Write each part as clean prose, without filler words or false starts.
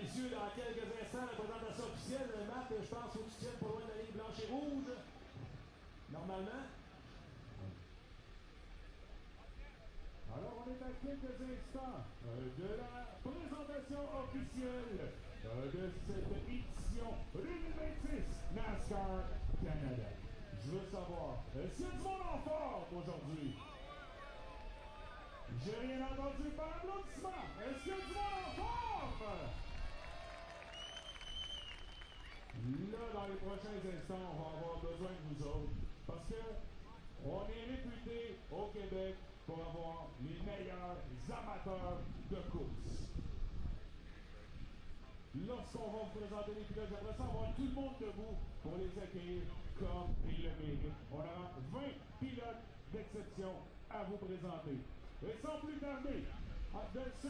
messieurs, dans quelques instants, la présentation officielle. Marc, je pense que tu tiens pas loin de la ligne blanche et rouge. Normalement. Alors, on est à quelques instants de la présentation officielle de cette édition 2026 NASCAR Canada. Je veux savoir, est-ce qu'il y a du monde en forme aujourd'hui? J'ai rien entendu par applaudissement. Est-ce qu'il y a du monde en forme? Là, dans les prochains instants, on va avoir besoin de vous autres parce que on est réputé au Québec pour avoir les meilleurs amateurs de course. Lorsqu'on va vous présenter les pilotes, j'aimerais ça avoir tout le monde debout pour les accueillir comme ils le méritent. On aura 20 pilotes d'exception à vous présenter. Et sans plus tarder, sur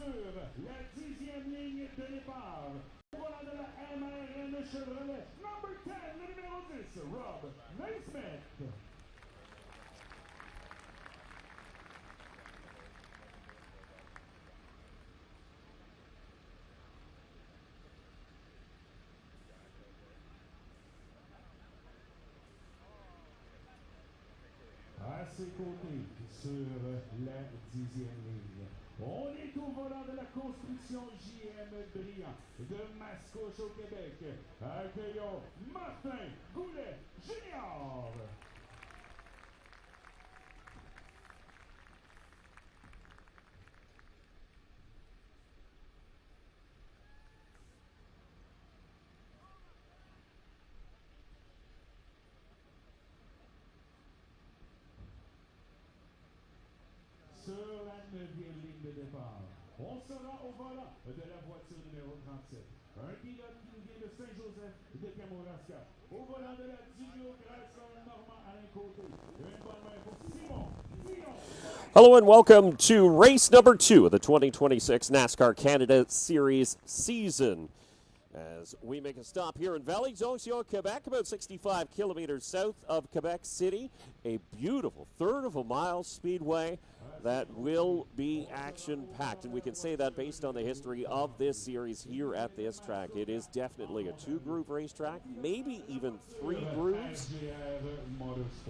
la 10e ligne de départ, voilà de la MRN Chevrolet, number 10, le numéro 10, Rob Naismith. À ses côtés, sur la 10e ligne, on est au volant de la construction JM Brillant de Mascouche au Québec. Accueillons Martin Goulet Junior. Sur la 9e ligne de départ, on sera au volant de la voiture numéro 37. Un pilote qui nous vient de Saint-Joseph de Kamouraska. Au volant de la Duo Chrysler Normand Alain Côté. Une bonne main pour Simon Dion. Hello and welcome to race number 2 of the 2026 NASCAR Canada Series season. As we make a stop here in Vallée-Jonction, Quebec, about 65 kilometers south of Quebec City, a beautiful third of a mile speedway that will be action-packed. And we can say that based on the history of this series here at this track. It is definitely a 2-groove racetrack, maybe even 3 grooves.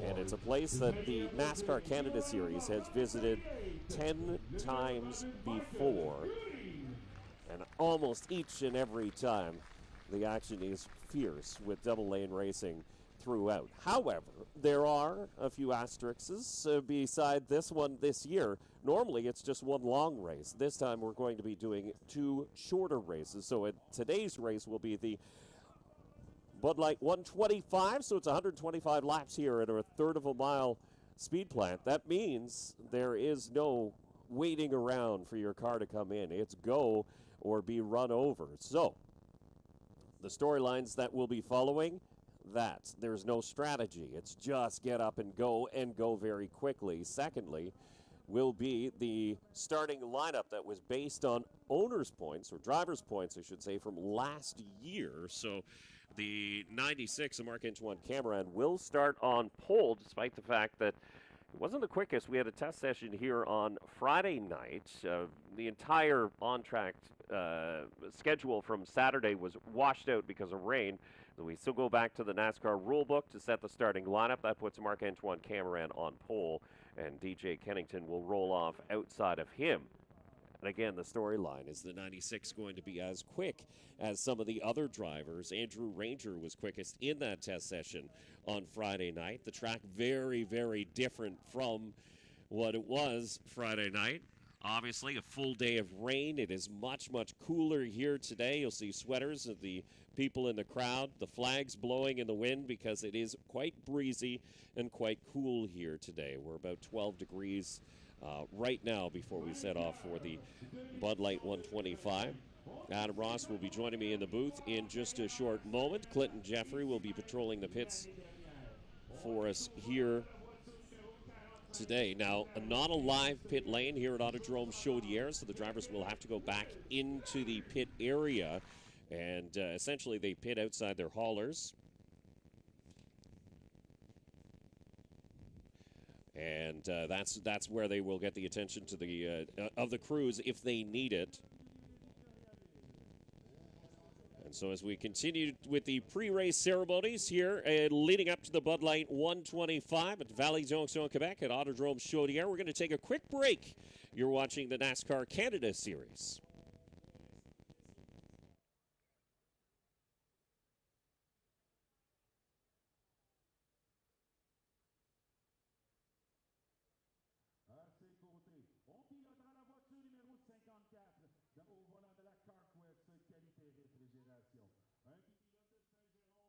And it's a place that the NASCAR Canada Series has visited 10 times before. And almost each and every time, the action is fierce with double-lane racing throughout. However, there are a few asterisks beside this one this year. Normally, it's just one long race. This time, we're going to be doing 2 shorter races. So today's race will be the Bud Light 125, so it's 125 laps here at a third of a mile speed plant. That means there is no waiting around for your car to come in. It's go or be run over. So, the storylines that we'll be following, that there's no strategy. It's just get up and go very quickly. Secondly, will be the starting lineup that was based on owners' points, or drivers' points, I should say, from last year. So, the 96 of Marc-Antoine Cameron will start on pole, despite the fact that it wasn't the quickest. We had a test session here on Friday night. The entire on-track schedule from Saturday was washed out because of rain. So we still go back to the NASCAR rulebook to set the starting lineup. That puts Marc-Antoine Cameron on pole, and DJ Kennington will roll off outside of him. And again, the storyline is the 96 going to be as quick as some of the other drivers. Andrew Ranger was quickest in that test session on Friday night. The track very, very different from what it was Friday night. Obviously, a full day of rain. It is much, much cooler here today. You'll see sweaters of the people in the crowd, the flags blowing in the wind because it is quite breezy and quite cool here today. We're about 12 degrees right now before we set off for the Bud Light 125. Adam Ross will be joining me in the booth in just a short moment. Clinton Jeffrey will be patrolling the pits for us here today. Now, not a live pit lane here at Autodrome Chaudière, so the drivers will have to go back into the pit area, and essentially they pit outside their haulers. And that's where they will get the attention to the of the crews if they need it. And so as we continue with the pre-race ceremonies here, leading up to the Bud Light 125 at Valley Jonction, Quebec at Autodrome Chaudière, we're going to take a quick break. You're watching the NASCAR Canada Series. À ses côtés, on pilotera la voiture numéro 54 au volant de la Carquest qualité réfrigération. Un qui pilote de Saint-Jérôme au Québec.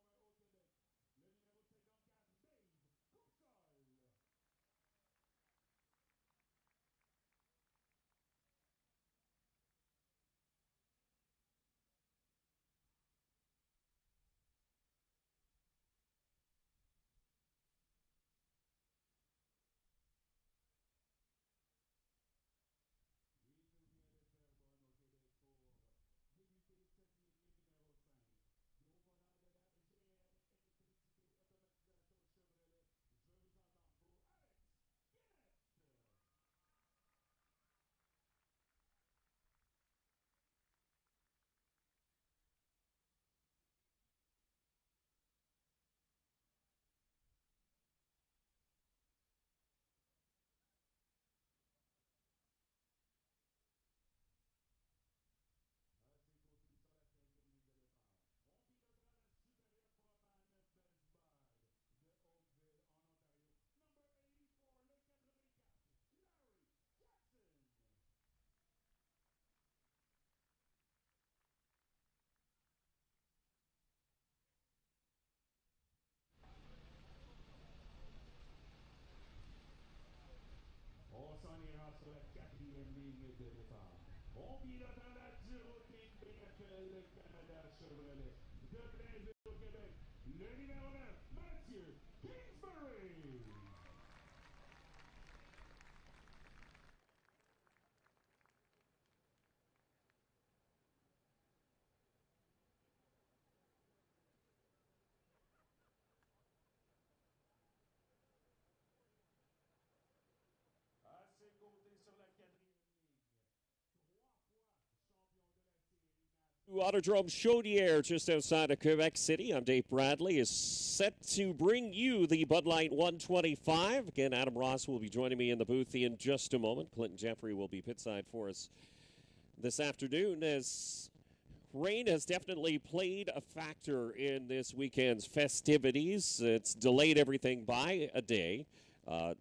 Le numéro 54, Dave Coursol. On s'en ira sur la quatrième ligne de départ. On pilotera la Durotin BFL Canada Chevrolet. De Blainville au Québec, le numéro 9, Mathieu Kingsbury. À ses côtés sur la quatrième ligne, 3 fois champion de la série Autodrome Chaudière, just outside of Quebec City. I'm Dave Bradley, is set to bring you the Bud Light 125. Again, Adam Ross will be joining me in the booth in just a moment. Clinton Jeffrey will be pitside for us this afternoon, as rain has definitely played a factor in this weekend's festivities. It's delayed everything by a day.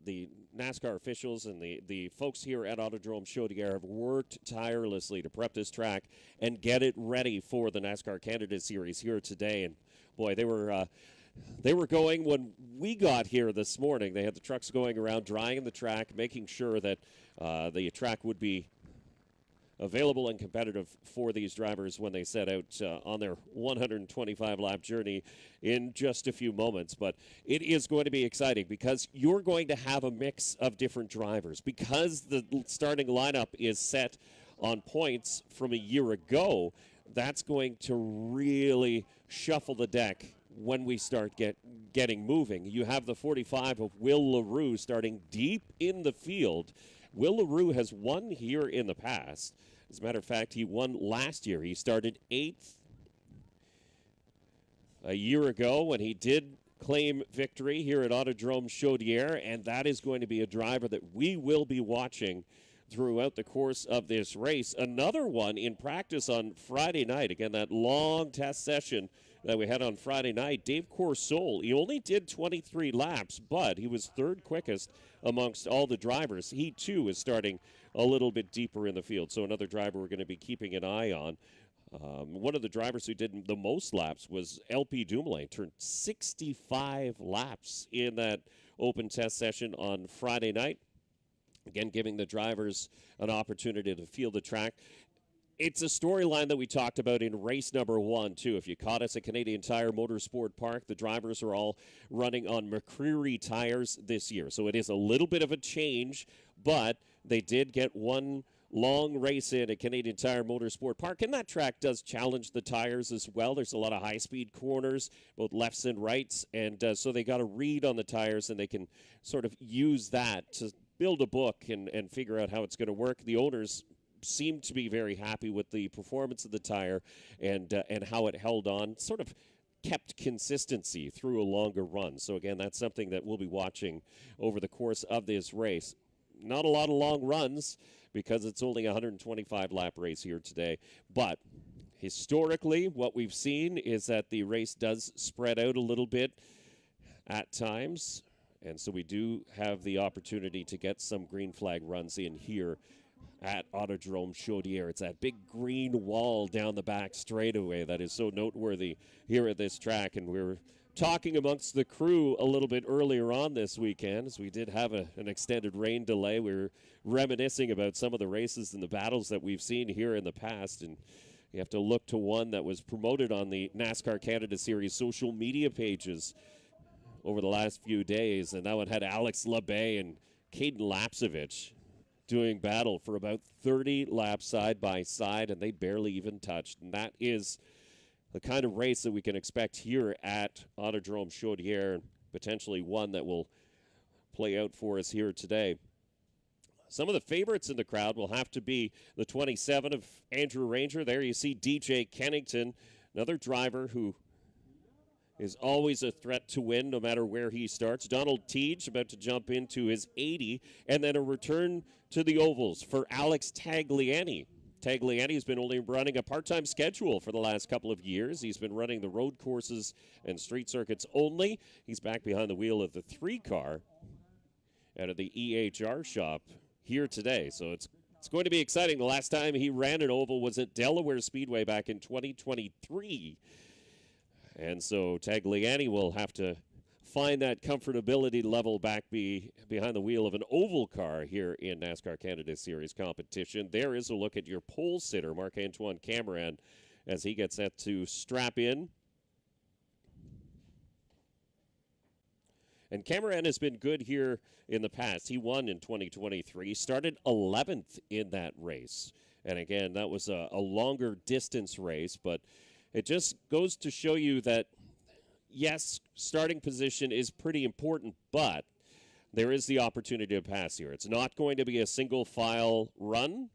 The NASCAR officials and the folks here at Autodrome Chaudière have worked tirelessly to prep this track and get it ready for the NASCAR Canada Series here today. And boy, they were going when we got here this morning. They had the trucks going around, drying the track, making sure that the track would be available and competitive for these drivers when they set out on their 125-lap journey in just a few moments. But it is going to be exciting because you're going to have a mix of different drivers. Because the starting lineup is set on points from a year ago, that's going to really shuffle the deck when we start getting moving. You have the 45 of Will LaRue starting deep in the field. Will LaRue has won here in the past. As a matter of fact, he won last year. He started 8th a year ago when he did claim victory here at Autodrome Chaudière, and that is going to be a driver that we will be watching throughout the course of this race. Another one in practice on Friday night. Again, that long test session that we had on Friday night. Dave Coursol, he only did 23 laps, but he was third quickest amongst all the drivers. He, too, is starting a little bit deeper in the field, so another driver we're going to be keeping an eye on. One of the drivers who did the most laps was LP Dumoulin, turned 65 laps in that open test session on Friday night. Again, giving the drivers an opportunity to feel the track. It's a storyline that we talked about in race number 1, too. If you caught us at Canadian Tire Motorsport Park, the drivers are all running on McCreary tires this year. So it is a little bit of a change, but they did get one long race in at Canadian Tire Motorsport Park, and that track does challenge the tires as well. There's a lot of high-speed corners, both lefts and rights, and so they got a read on the tires, and they can sort of use that to build a book and figure out how it's going to work. The owners seemed to be very happy with the performance of the tire and how it held on, sort of kept consistency through a longer run. So again, that's something that we'll be watching over the course of this race. Not a lot of long runs because it's only a 125 lap race here today, but historically what we've seen is that the race does spread out a little bit at times, and so we do have the opportunity to get some green flag runs in here at Autodrome Chaudière. It's that big green wall down the back straightaway that is so noteworthy here at this track, and we're talking amongst the crew a little bit earlier on this weekend, as we did have an extended rain delay. We were reminiscing about some of the races and the battles that we've seen here in the past, and you have to look to one that was promoted on the NASCAR Canada Series social media pages over the last few days, and that one had Alex Labay and Caden Lapsevich doing battle for about 30 laps side by side, and they barely even touched. And that is the kind of race that we can expect here at Autodrome Chaudière, potentially one that will play out for us here today. Some of the favorites in the crowd will have to be the 27 of Andrew Ranger. There you see DJ Kennington, another driver who is always a threat to win no matter where he starts. Donald Teage about to jump into his 80, and then a return to the ovals for Alex Tagliani. Tagliani's been only running a part-time schedule for the last couple of years. He's been running the road courses and street circuits only. He's back behind the wheel of the 3-car out of the EHR shop here today. So it's going to be exciting. The last time he ran an oval was at Delaware Speedway back in 2023. And so Tagliani will have to find that comfortability level back behind the wheel of an oval car here in NASCAR Canada Series competition. There is a look at your pole sitter, Marc-Antoine Cameron, as he gets set to strap in. And Cameron has been good here in the past. He won in 2023, started 11th in that race. And again, that was a longer distance race, but it just goes to show you that, yes, starting position is pretty important, but there is the opportunity to pass here. It's not going to be a single file run.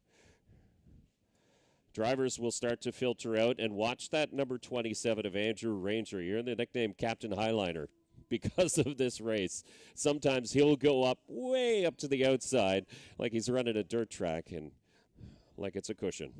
Drivers will start to filter out, and watch that number 27 of Andrew Ranger. You're in the nickname Captain Highliner because of this race. Sometimes he'll go up way up to the outside like he's running a dirt track and like it's a cushion.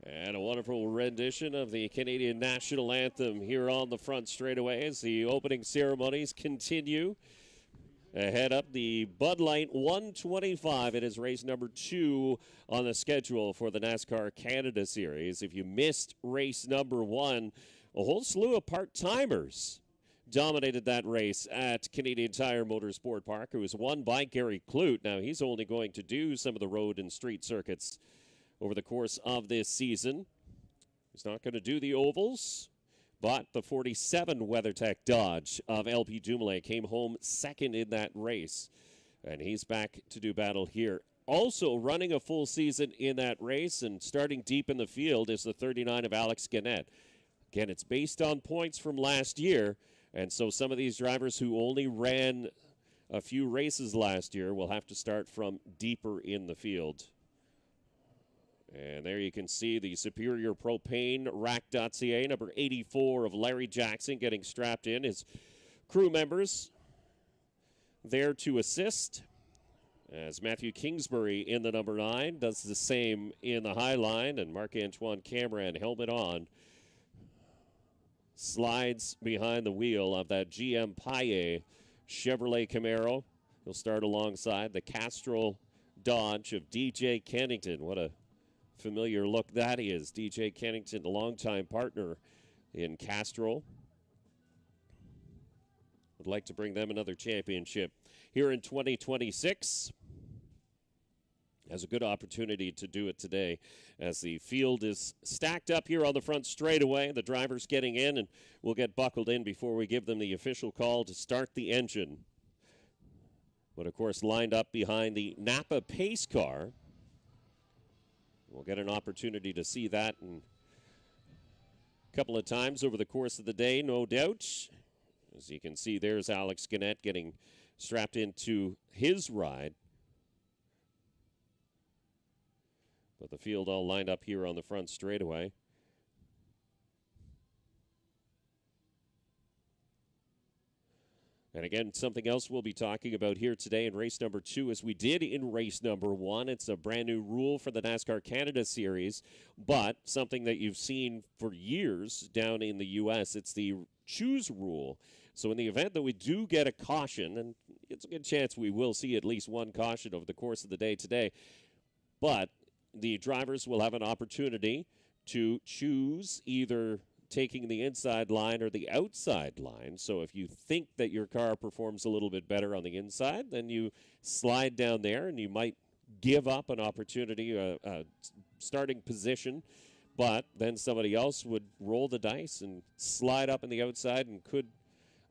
And a wonderful rendition of the Canadian National Anthem here on the front straightaway as the opening ceremonies continue. Ahead up the Bud Light 125. It is race number 2 on the schedule for the NASCAR Canada Series. If you missed race number 1, a whole slew of part-timers dominated that race at Canadian Tire Motorsport Park. It was won by Gary Clute. Now, he's only going to do some of the road and street circuits over the course of this season. He's not going to do the ovals, but the 47 WeatherTech Dodge of LP Dumoulin came home second in that race, and he's back to do battle here. Also running a full season in that race and starting deep in the field is the 39 of Alex Gannett. Again, it's based on points from last year, and so some of these drivers who only ran a few races last year will have to start from deeper in the field. And there you can see the Superior Propane Rack.ca, number 84 of Larry Jackson getting strapped in. His crew members there to assist, as Matthew Kingsbury in the number 9 does the same in the high line, and Marc-Antoine Cameron helmet on slides behind the wheel of that GM Paye Chevrolet Camaro. He'll start alongside the Castrol Dodge of DJ Kennington. What a familiar look that is. DJ Kennington, a longtime partner in Castrol. Would like to bring them another championship here in 2026. Has a good opportunity to do it today as the field is stacked up here on the front straightaway. The drivers getting in, and we'll get buckled in before we give them the official call to start the engine. But, of course, lined up behind the Napa pace car. We'll get an opportunity to see that a couple of times over the course of the day, no doubt. As you can see, there's Alex Gannett getting strapped into his ride. But the field all lined up here on the front straightaway. And again, something else we'll be talking about here today in race number 2, as we did in race number 1. It's a brand new rule for the NASCAR Canada Series, but something that you've seen for years down in the U.S., it's the choose rule. So in the event that we do get a caution, and it's a good chance we will see at least one caution over the course of the day today, but the drivers will have an opportunity to choose either taking the inside line or the outside line. So if you think that your car performs a little bit better on the inside, then you slide down there and you might give up an opportunity, a starting position, but then somebody else would roll the dice and slide up on the outside and could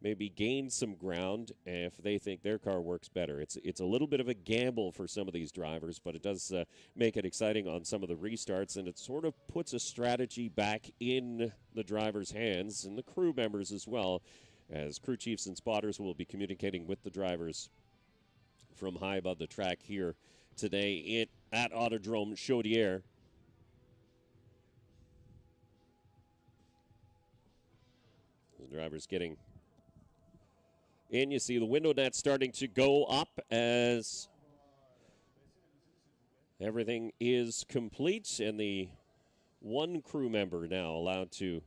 maybe gain some ground if they think their car works better. It's a little bit of a gamble for some of these drivers, but it does make it exciting on some of the restarts, and it sort of puts a strategy back in the drivers' hands and the crew members as well, as crew chiefs and spotters will be communicating with the drivers from high above the track here today at Autodrome Chaudière. The drivers getting in. You see the window net starting to go up as everything is complete, and the one crew member now allowed to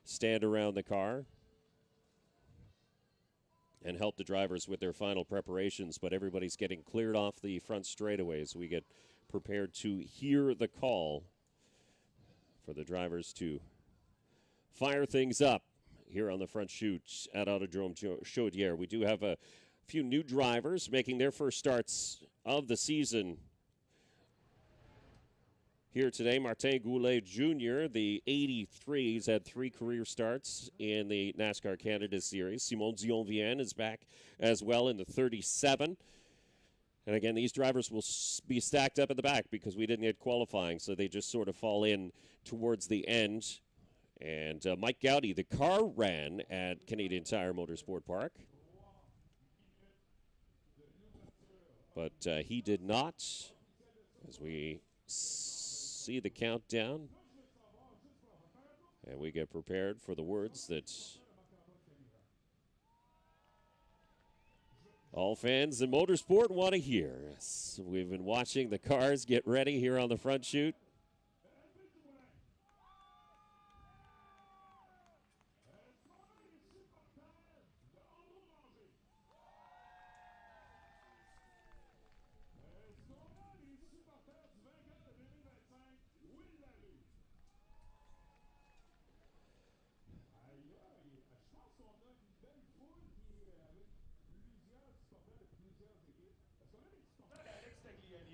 stand around the car and help the drivers with their final preparations, but everybody's getting cleared off the front straightaways. We get prepared to hear the call for the drivers to fire things up here on the front chute at Autodrome Chaudière. We do have a few new drivers making their first starts of the season here today. Martin Goulet Jr., the 83, he's had 3 career starts in the NASCAR Canada Series. Simon Dion-Vienne is back as well in the 37. And again, these drivers will be stacked up in the back because we didn't get qualifying, so they just sort of fall in towards the end. And Mike Gowdy, the car ran at Canadian Tire Motorsport Park, but he did not, as we see the countdown. And we get prepared for the words that all fans in motorsport want to hear. So we've been watching the cars get ready here on the front chute.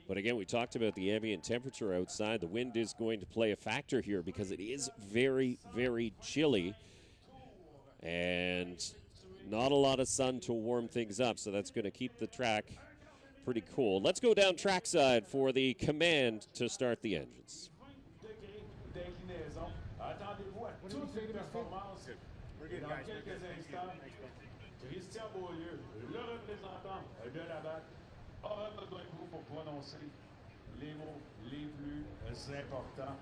But again, we talked about the ambient temperature outside. The wind is going to play a factor here because it is very, very chilly. And not a lot of sun to warm things up, so that's going to keep the track pretty cool. Let's go down trackside for the command to start the engines. Aura besoin de vous pour prononcer les mots les plus importants.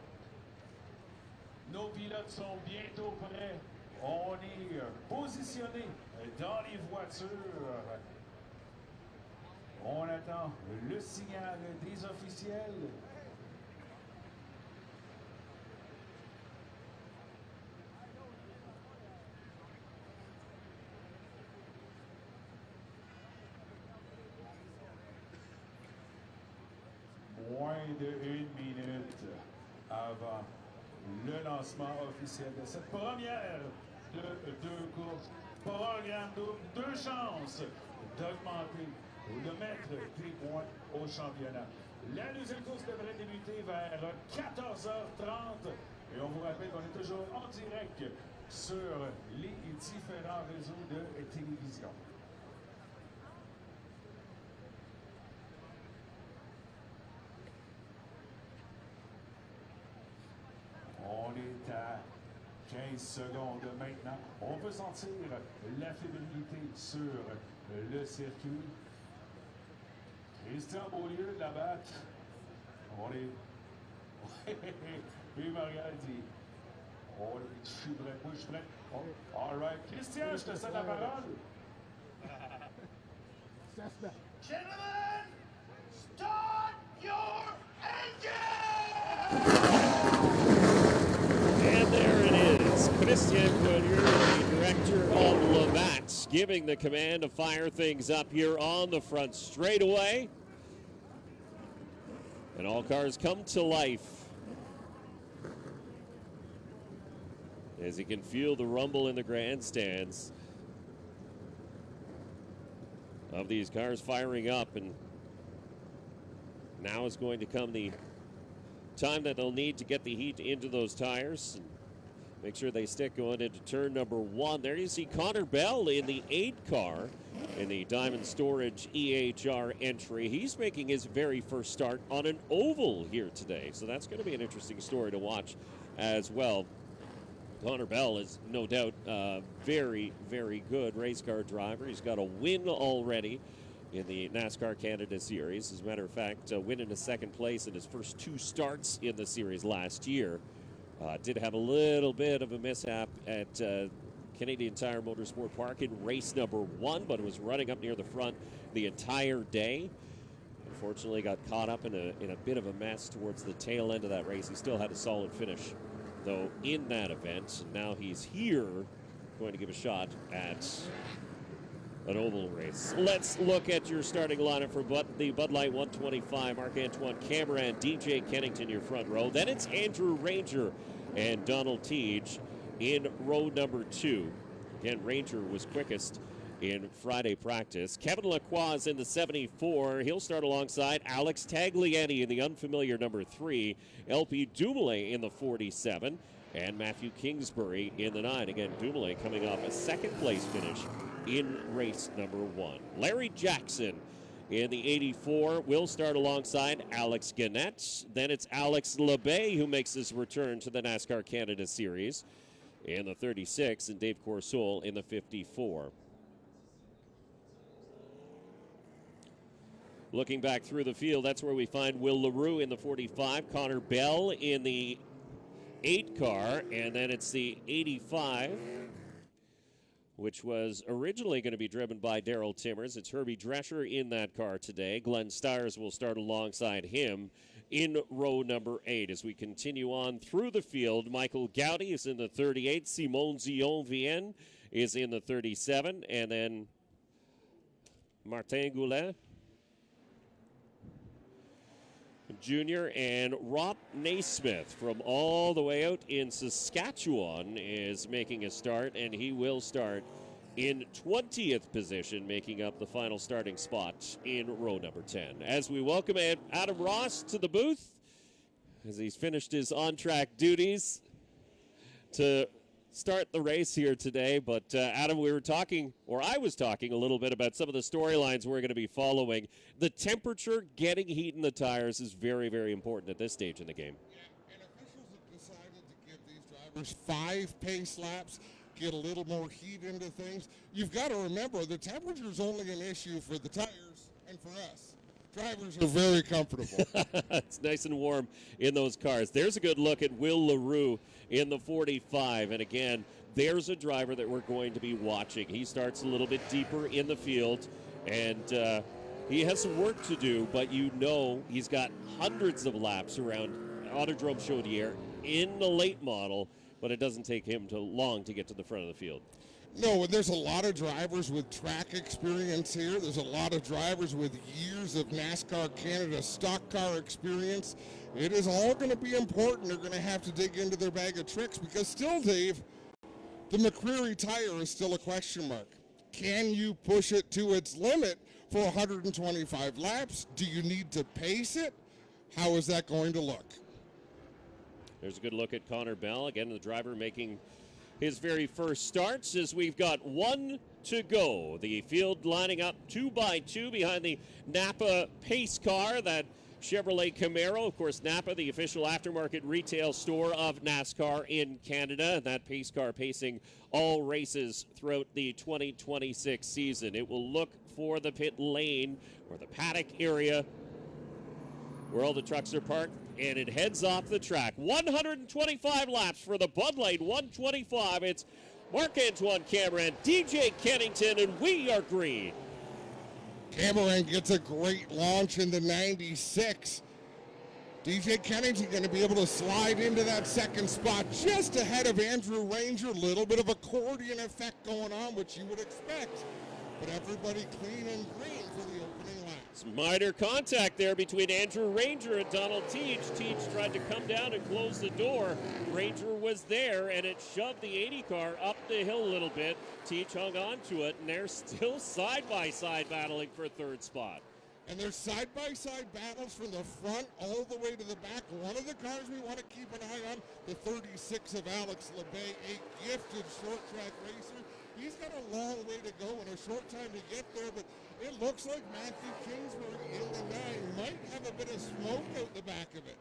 Nos pilotes sont bientôt prêts. On est positionnés dans les voitures. On attend le signal des officiels. de 1 minute avant le lancement officiel de cette première de 2 courses. Programme double, 2 chances d'augmenter ou de mettre des points au championnat. La deuxième course devrait débuter vers 14h30 et on vous rappelle qu'on est toujours en direct sur les différents réseaux de télévision. On est à 15 secondes maintenant. On peut sentir la fébrilité sur le circuit. Christian Beaulieu de la batte. On est... Puis Marianne dit... Oh, je suis prêt. Oui, je suis prêt. Oh, all right. Christian, je te cède la parole. Gentlemen, start your engine! And there it is. Christian Beaulieu, the director of Labatt, giving the command to fire things up here on the front straightaway. And all cars come to life as you can feel the rumble in the grandstands of these cars firing up. And now is going to come the time that they'll need to get the heat into those tires and make sure they stick going into turn number 1. There you see Connor Bell in the 8 car in the Diamond Storage EHR entry. He's making his very first start on an oval here today, so that's going to be an interesting story to watch as well. Connor Bell is no doubt a very, very good race car driver. He's got a win already in the NASCAR Canada Series. As a matter of fact, winning a 2nd place in his first 2 starts in the series last year. Did have a little bit of a mishap at Canadian Tire Motorsport Park in race number 1, but it was running up near the front the entire day. Unfortunately, got caught up in a bit of a mess towards the tail end of that race. He still had a solid finish, though, in that event. And now he's here going to give a shot at an oval race. Let's look at your starting lineup for the Bud Light 125. Marc-Antoine Cameron, DJ Kennington, your front row. Then it's Andrew Ranger and Donald Teage in row number 2. Again, Ranger was quickest in Friday practice. Kevin Lacroix is in the 74. He'll start alongside Alex Tagliani in the unfamiliar number 3. LP Dumoulin in the 47. And Matthew Kingsbury in the 9. Again, Dumoulin coming off a 2nd place finish in race number 1. Larry Jackson in the 84 will start alongside Alex Gannett. Then it's Alex Labay who makes his return to the NASCAR Canada Series in the 36, and Dave Courceau in the 54. Looking back through the field, that's where we find Will LaRue in the 45, Connor Bell in the 8 car, and then it's the 85, which was originally going to be driven by Darrell Timmers. It's Herbie Drescher in that car today. Glenn Stiers will start alongside him in row number 8. As we continue on through the field, Michael Gowdy is in the 38. Simon Zion-Vienne is in the 37. And then Martin Goulet Jr. and Rob Naismith from all the way out in Saskatchewan is making a start, and he will start in 20th position, making up the final starting spot in row number 10. As we welcome Adam Ross to the booth, as he's finished his on-track duties to start the race here today. But Adam, we were talking, or I was talking a little bit about some of the storylines we're going to be following. The temperature, getting heat in the tires is very, very important at this stage in the game. Yeah, and officials have decided to give these drivers 5 pace laps, get a little more heat into things. You've got to remember, the temperature is only an issue for the tires and for us. Drivers are very comfortable. It's nice and warm in those cars. There's a good look at Will LaRue in the 45. And again, there's a driver that we're going to be watching. He starts a little bit deeper in the field, and he has some work to do, but you know he's got hundreds of laps around Autodrome Chaudière in the late model, but it doesn't take him too long to get to the front of the field. No, and there's a lot of drivers with track experience here. There's a lot of drivers with years of NASCAR Canada stock car experience. It is all going to be important. They're going to have to dig into their bag of tricks because still, Dave, the McCreary tire is still a question mark. Can you push it to its limit for 125 laps? Do you need to pace it? How is that going to look? There's a good look at Connor Bell. Again, the driver making his very first starts as we've got one to go. The field lining up 2 by 2 behind the Napa pace car, that Chevrolet Camaro. Of course, Napa, the official aftermarket retail store of NASCAR in Canada. That pace car pacing all races throughout the 2026 season. It will look for the pit lane or the paddock area where all the trucks are parked, and it heads off the track. 125 laps for the Bud Light 125. It's Marc-Antoine Cameron, DJ Kennington, and we are green. Cameron gets a great launch in the 96. DJ Kennington going to be able to slide into that second spot just ahead of Andrew Ranger. A little bit of accordion effect going on, which you would expect. But everybody clean and green for the opening lap. Some minor contact there between Andrew Ranger and Donald Teach. Teach tried to come down and close the door. Ranger was there, and it shoved the 80 car up the hill a little bit. Teach hung on to it, and they're still side-by-side battling for third spot. And there's side-by-side battles from the front all the way to the back. One of the cars we want to keep an eye on, the 36 of Alex LeBay, a gifted short-track racer. He's got a long way to go and a short time to get there, but it looks like Matthew Kingsbury in the 9 might have a bit of smoke out the back of it.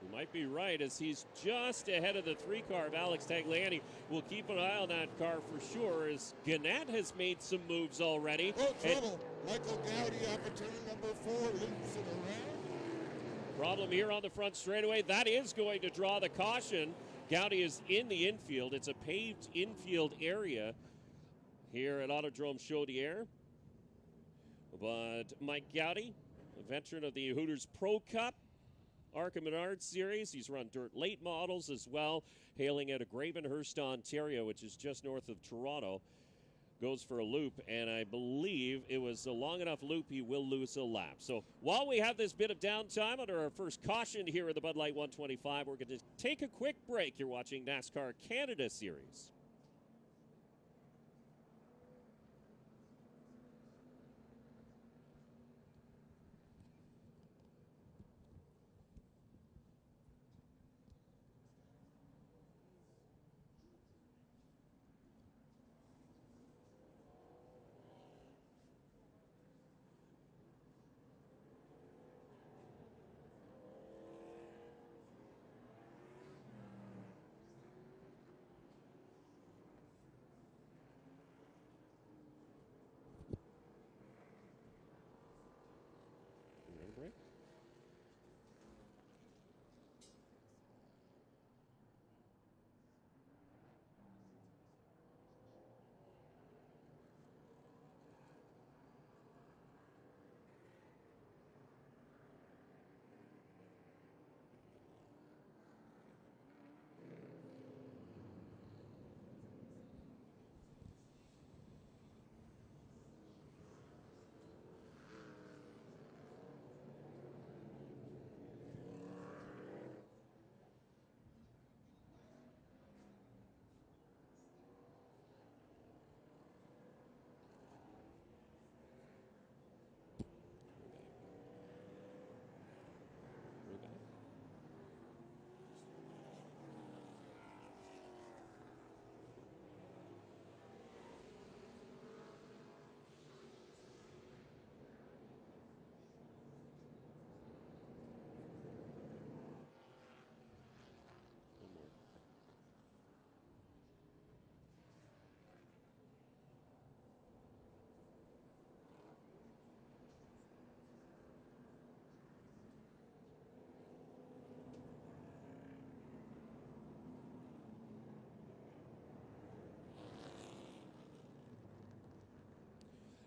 You might be right, as he's just ahead of the 3 car of Alex Tagliani. We'll keep an eye on that car for sure, as Gannett has made some moves already. Oh, trouble. Michael Gowdy up at turn number 4, loops it around. Problem here on the front straightaway. That is going to draw the caution. Gowdy is in the infield. It's a paved infield area here at Autodrome Chaudière. But Mike Gowdy, a veteran of the Hooters Pro Cup, Arca Menard Series. He's run dirt late models as well, hailing out of Gravenhurst, Ontario, which is just north of Toronto. Goes for a loop, and I believe it was a long enough loop he will lose a lap. So while we have this bit of downtime under our first caution here at the Bud Light 125, we're going to take a quick break. You're watching NASCAR Canada Series.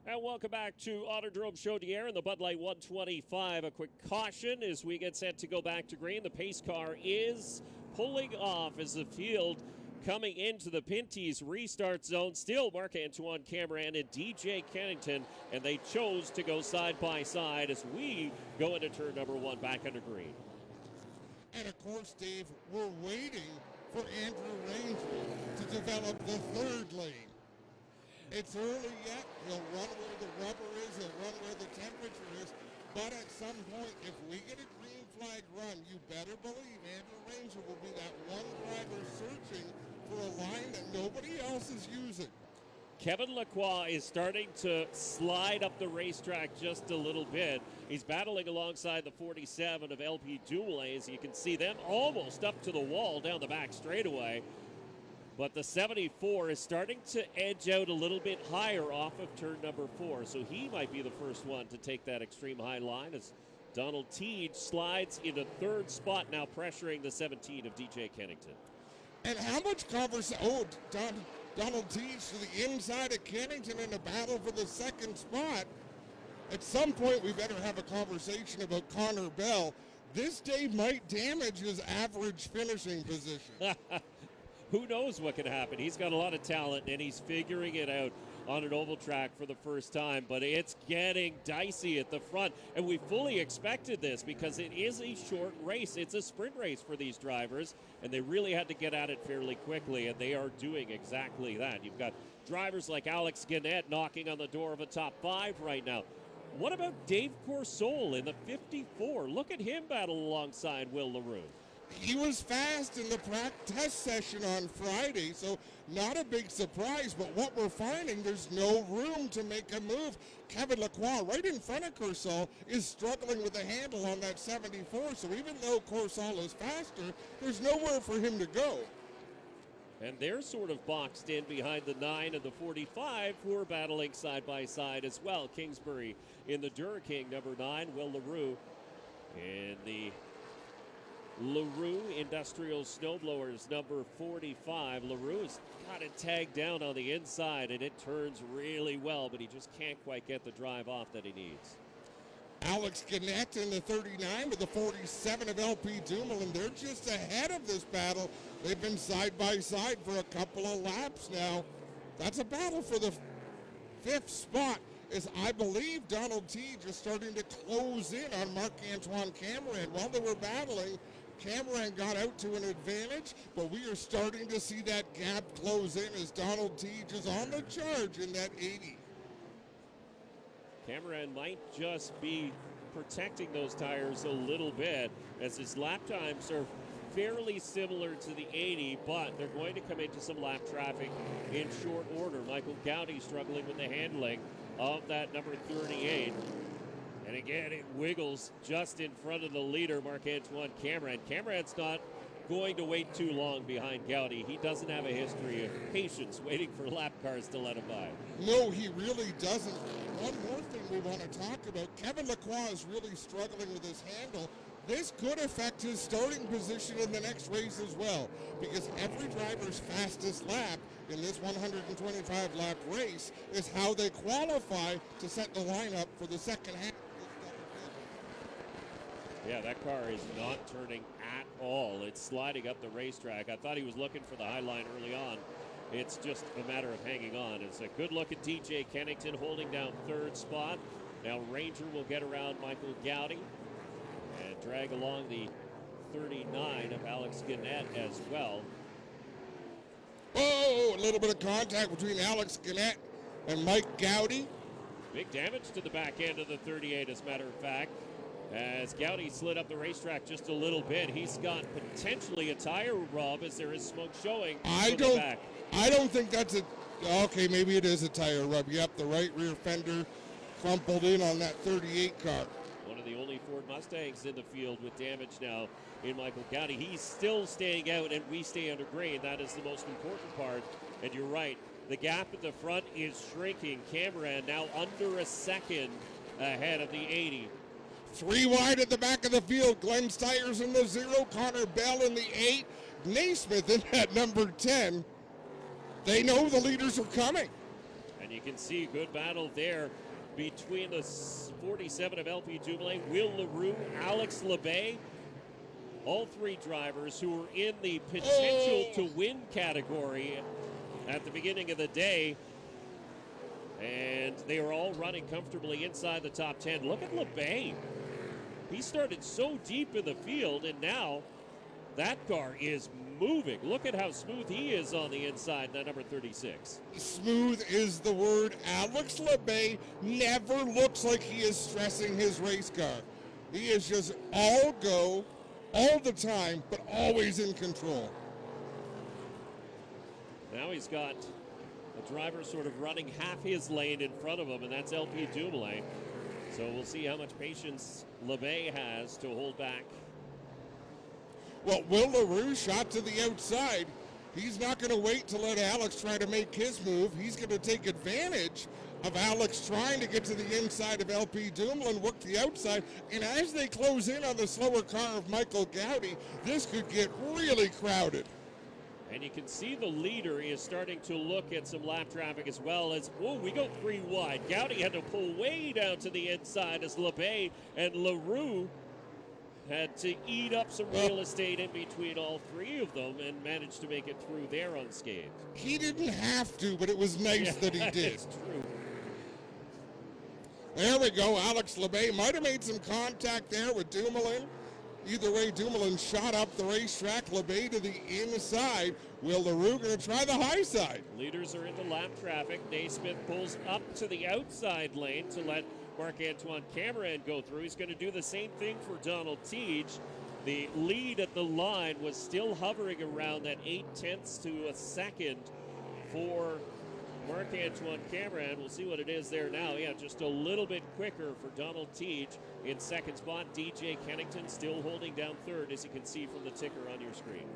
And welcome back to Autodrome Chaudière and the Bud Light 125. A quick caution as we get set to go back to green. The pace car is pulling off as the field coming into the Pinty's restart zone. Still Marc-Antoine Cameron and DJ Kennington, and they chose to go side by side as we go into turn number 1 back under green. And of course, Dave, we're waiting for Andrew Ranger to develop the third lane. It's early yet. He'll run where the rubber is. He'll run where the temperature is. But at some point, if we get a green flag run, you better believe Andrew Ranger will be that one driver searching for a line that nobody else is using. Kevin Lacroix is starting to slide up the racetrack just a little bit. He's battling alongside the 47 of LP Dumoulin. As you can see them almost up to the wall down the back straightaway. But the 74 is starting to edge out a little bit higher off of turn number 4. So he might be the first one to take that extreme high line as Donald Teague slides into third spot, now pressuring the 17 of DJ Kennington. And how much conversation? Oh, Donald Teague to the inside of Kennington in a battle for the second spot. At some point, we better have a conversation about Connor Bell. This day might damage his average finishing position. Who knows what can happen? He's got a lot of talent, and he's figuring it out on an oval track for the first time. But it's getting dicey at the front, and we fully expected this because it is a short race. It's a sprint race for these drivers, and they really had to get at it fairly quickly, and they are doing exactly that. You've got drivers like Alex Gannett knocking on the door of a top 5 right now. What about Dave Corsole in the 54? Look at him battle alongside Will LaRue. He was fast in the test session on Friday, so not a big surprise, but what we're finding, there's no room to make a move. Kevin Lacroix, right in front of Corsole, is struggling with the handle on that 74, so even though Corsole is faster, there's nowhere for him to go. And they're sort of boxed in behind the 9 and the 45, who are battling side by side as well. Kingsbury in the Dura-King, number 9, Will LaRue in the LaRue Industrial Snowblowers, number 45. LaRue's got it tagged down on the inside, and it turns really well, but he just can't quite get the drive off that he needs. Alex Gannett in the 39 with the 47 of LP Dumoulin. They're just ahead of this battle. They've been side by side for a couple of laps now. That's a battle for the 5th spot, as I believe Donald Teague is starting to close in on Marc-Antoine Cameron. While they were battling, Cameron got out to an advantage, but we are starting to see that gap close in as Donald Teague is on the charge in that 80. Cameron might just be protecting those tires a little bit, as his lap times are fairly similar to the 80, but they're going to come into some lap traffic in short order. Michael Gowdy struggling with the handling of that number 38. And again, it wiggles just in front of the leader, Marc-Antoine Cameron. Cameron's not going to wait too long behind Gowdy. He doesn't have a history of patience waiting for lap cars to let him by. No, he really doesn't. One more thing we want to talk about. Kevin Lacroix is really struggling with his handle. This could affect his starting position in the next race as well, because every driver's fastest lap in this 125 lap race is how they qualify to set the lineup for the second half. Yeah, that car is not turning at all. It's sliding up the racetrack. I thought he was looking for the high line early on. It's just a matter of hanging on. It's a good look at DJ Kennington holding down 3rd spot. Now Ranger will get around Michael Gowdy and drag along the 39 of Alex Gannett as well. Oh, a little bit of contact between Alex Gannett and Mike Gowdy. Big damage to the back end of the 38, as a matter of fact. As Gowdy slid up the racetrack just a little bit, he's got potentially a tire rub as there is smoke showing from the back. I don't think that's a. Okay, maybe it is a tire rub. Yep, the right rear fender crumpled in on that 38 car. One of the only Ford Mustangs in the field with damage now in Michael Gowdy. He's still staying out, and we stay under green. That is the most important part. And you're right, the gap at the front is shrinking. Cameron now under a second ahead of the 80. 3 wide at the back of the field. Glenn's tires in the 0. Connor Bell in the 8. Naismith in that number 10. They know the leaders are coming. And you can see good battle there between the 47 of LP Dumoulin, Will LaRue, Alex Labay. all three drivers who were in the potential to win category at the beginning of the day, and they were all running comfortably inside the top 10. Look at LeBay. He started so deep in the field, and now that car is moving. Look at how smooth he is on the inside, that number 36. Smooth is the word. Alex LeBay never looks like he is stressing his race car. He is just all go, all the time, but always in control. Now he's got a driver sort of running half his lane in front of him, and that's LP Dumoulin. So we'll see how much patience LeBay has to hold back. Well, Will LaRue shot to the outside. He's not going to wait to let Alex try to make his move. He's going to take advantage of Alex trying to get to the inside of LP Dumoulin, work the outside, and as they close in on the slower car of Michael Gowdy, this could get really crowded. And you can see the leader is starting to look at some lap traffic as well as, oh, we go 3 wide. Gowdy had to pull way down to the inside as LeBay and LaRue had to eat up some real estate in between all three of them and managed to make it through there unscathed. He didn't have to, but it was nice that he did. It's true. There we go. Alex LeBay might have made some contact there with Dumoulin. Either way, Dumoulin shot up the racetrack. LeBay to the inside. Will LaRue going to try the high side? Leaders are into lap traffic. Naismith pulls up to the outside lane to let Marc-Antoine Cameron go through. He's going to do the same thing for Donald Teege. The lead at the line was still hovering around that 0.8 to a second for Marc-Antoine Cameron. We'll see what it is there now. Yeah, just a little bit quicker for Donald Teege in second spot. DJ Kennington still holding down third, as you can see from the ticker on your screen.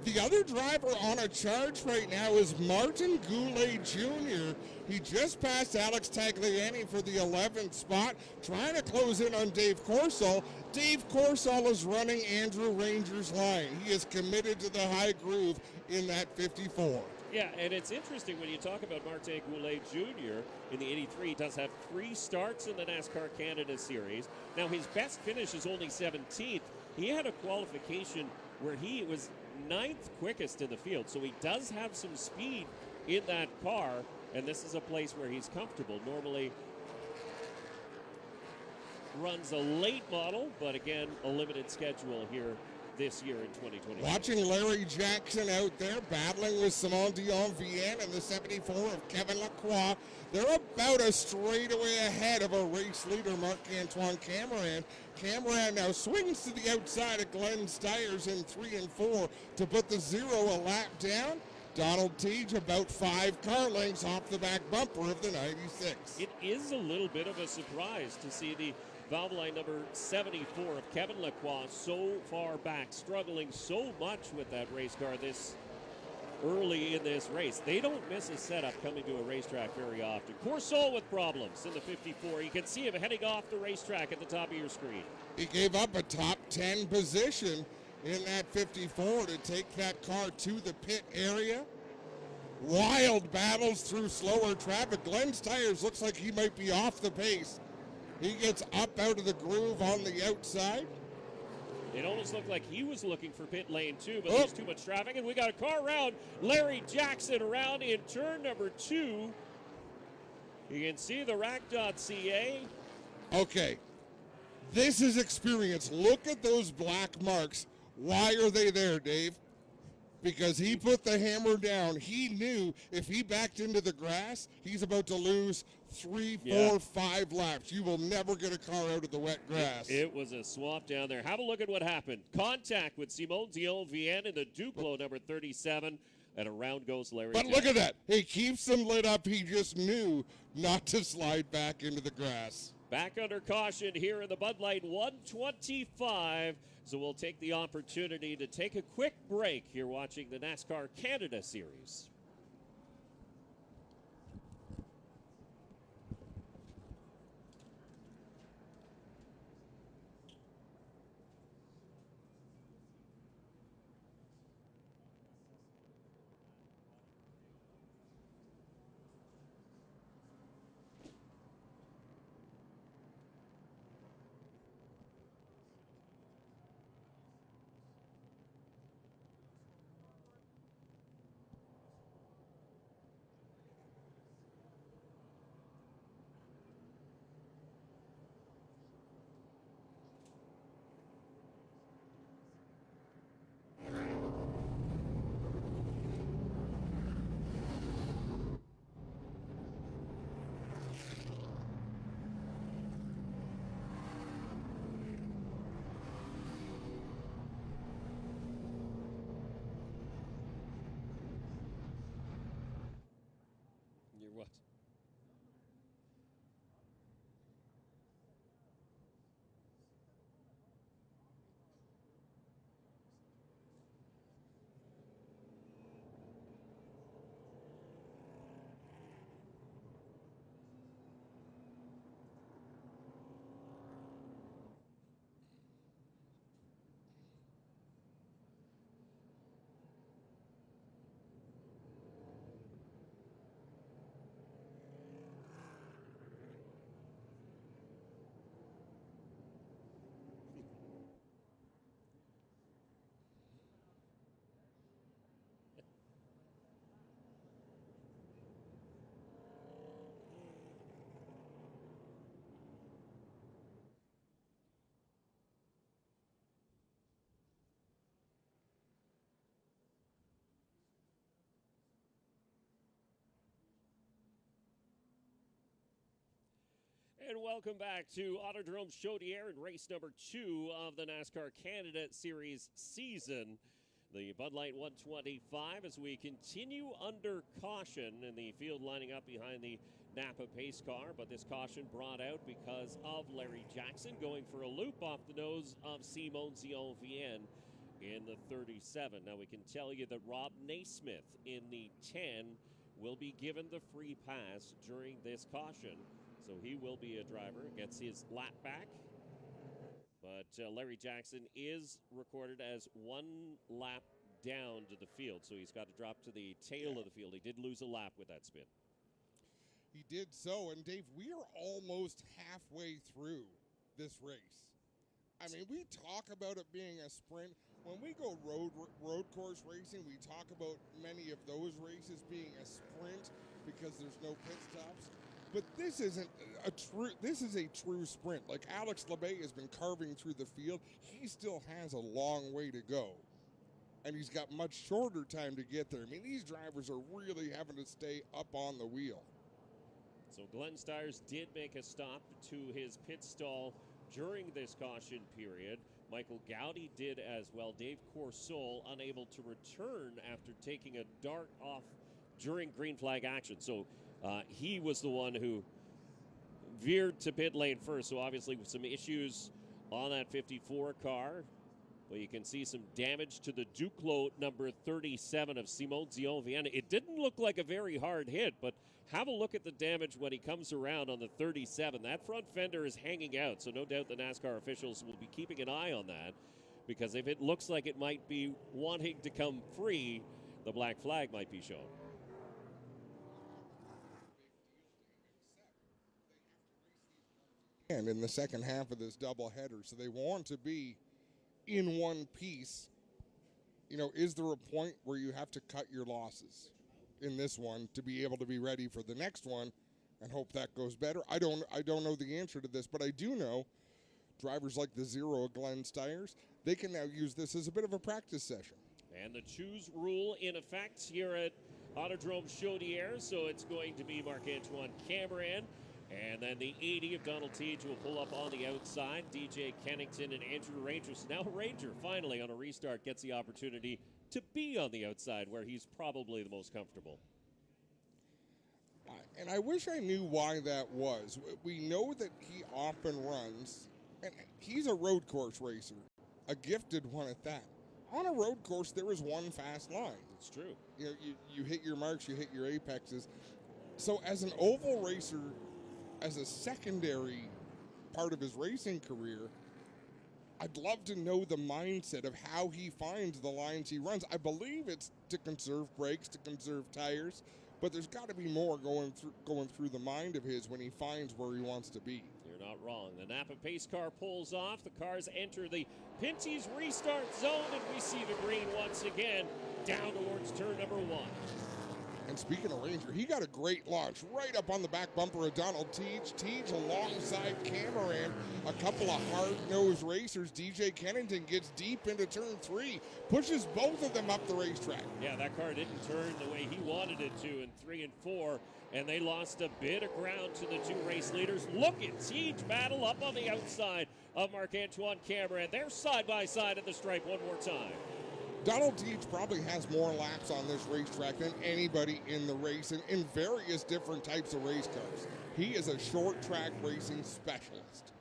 The other driver on a charge right now is Martin Goulet Jr. He just passed Alex Tagliani for the 11th spot, trying to close in on Dave Corsall. Dave Corsall is running Andrew Ranger's line. He is committed to the high groove in that 54. Yeah, and it's interesting when you talk about Martin Goulet Jr. in the 83. He does have 3 starts in the NASCAR Canada Series. Now, his best finish is only 17th. He had a qualification where he was 9th quickest in the field, so he does have some speed in that car, and this is a place where he's comfortable. Normally runs a late model, but again, a limited schedule here this year in 2020. Watching Larry Jackson out there battling with Simon Dion-Vienne and the 74 of Kevin Lacroix. They're about a straightaway ahead of a race leader, Marc-Antoine Cameron. Cameron now swings to the outside of Glenn Stiers in 3 and 4 to put the 0 a lap down. Donald Teege about 5 car lengths off the back bumper of the 96. It is a little bit of a surprise to see the valve line number 74 of Kevin Lacroix so far back, struggling so much with that race car this early in this race. They don't miss a setup coming to a racetrack very often. Corsall with problems in the 54. You can see him heading off the racetrack at the top of your screen. He gave up a top 10 position in that 54 to take that car to the pit area. Wild battles through slower traffic. Glenn Stiers looks like he might be off the pace. He gets up out of the groove on the outside. It almost looked like he was looking for pit lane 2, but there's too much traffic, and we got a car around. Larry Jackson around in turn number 2. You can see the rack.ca. Okay, this is experience. Look at those black marks. Why are they there, Dave? Because he put the hammer down. He knew if he backed into the grass, he's about to lose 3, 4, 5 laps. You will never get a car out of the wet grass. It was a swamp down there. Have a look at what happened. Contact with Simon Dion-Vienne in the Duplo number 37, and around goes Larry Jackson. Look at that. He keeps them lit up. He just knew not to slide back into the grass. Back under caution here in the Bud Light 125. So we'll take the opportunity to take a quick break here watching the NASCAR Canada Series. And welcome back to Autodrome Chaudière in race number 2 of the NASCAR Canada Series season. The Bud Light 125 as we continue under caution in the field lining up behind the Napa pace car. But this caution brought out because of Larry Jackson going for a loop off the nose of Simon Zion-Vienne in the 37. Now we can tell you that Rob Naismith in the 10 will be given the free pass during this caution. So he will be a driver, gets his lap back. But Larry Jackson is recorded as 1 lap down to the field, so he's got to drop to the tail of the field. He did lose a lap with that spin. He did so, and Dave, we are almost halfway through this race. I mean, we talk about it being a sprint. When we go road course racing, we talk about many of those races being a sprint because there's no pit stops. But this isn't a true. This is a true sprint. Like Alex Labbe has been carving through the field. He still has a long way to go, and he's got much shorter time to get there. I mean, these drivers are really having to stay up on the wheel. So Glenn Stiers did make a stop to his pit stall during this caution period. Michael Gowdy did as well. Dave Coursol unable to return after taking a dart off during green flag action. So he was the one who veered to pit lane first. So obviously with some issues on that 54 car. Well, you can see some damage to the Duclos number 37 of Simon Zion-Vienne. It didn't look like a very hard hit, but have a look at the damage when he comes around on the 37. That front fender is hanging out, so no doubt the NASCAR officials will be keeping an eye on that, because if it looks like it might be wanting to come free, the black flag might be shown. And in the second half of this doubleheader, so they want to be in one piece. You know, is there a point where you have to cut your losses in this one to be able to be ready for the next one and hope that goes better? I don't know the answer to this, but I do know drivers like the Zero Glenn Stiers, they can now use this as a bit of a practice session. And the choose rule in effect here at Autodrome Chaudière, so it's going to be Marc-Antoine Cameron. And then the 80 of Donald Teage will pull up on the outside. DJ Kennington and Andrew Ranger. So now Ranger finally on a restart gets the opportunity to be on the outside where he's probably the most comfortable. And I wish I knew why that was. We know that he often runs, and he's a road course racer, a gifted one at that. On a road course, there is one fast line. It's true. You know, you hit your marks, you hit your apexes. So as an oval racer, as a secondary part of his racing career, I'd love to know the mindset of how he finds the lines he runs. I believe it's to conserve brakes, to conserve tires, but there's got to be more going through the mind of his when he finds where he wants to be. You're not wrong. The Napa pace car pulls off. The cars enter the Pinty's restart zone, and we see the green once again down towards turn number 1. And speaking of Ranger, he got a great launch right up on the back bumper of Donald Teage. Teage alongside Cameron, a couple of hard-nosed racers. DJ Kennington gets deep into turn 3, pushes both of them up the racetrack. Yeah, that car didn't turn the way he wanted it to in 3 and 4, and they lost a bit of ground to the 2 race leaders. Look at Teage battle up on the outside of Marc-Antoine Cameron. They're side by side at the stripe one more time. Donald Teage probably has more laps on this racetrack than anybody in the race, and in various different types of race cars. He is a short track racing specialist.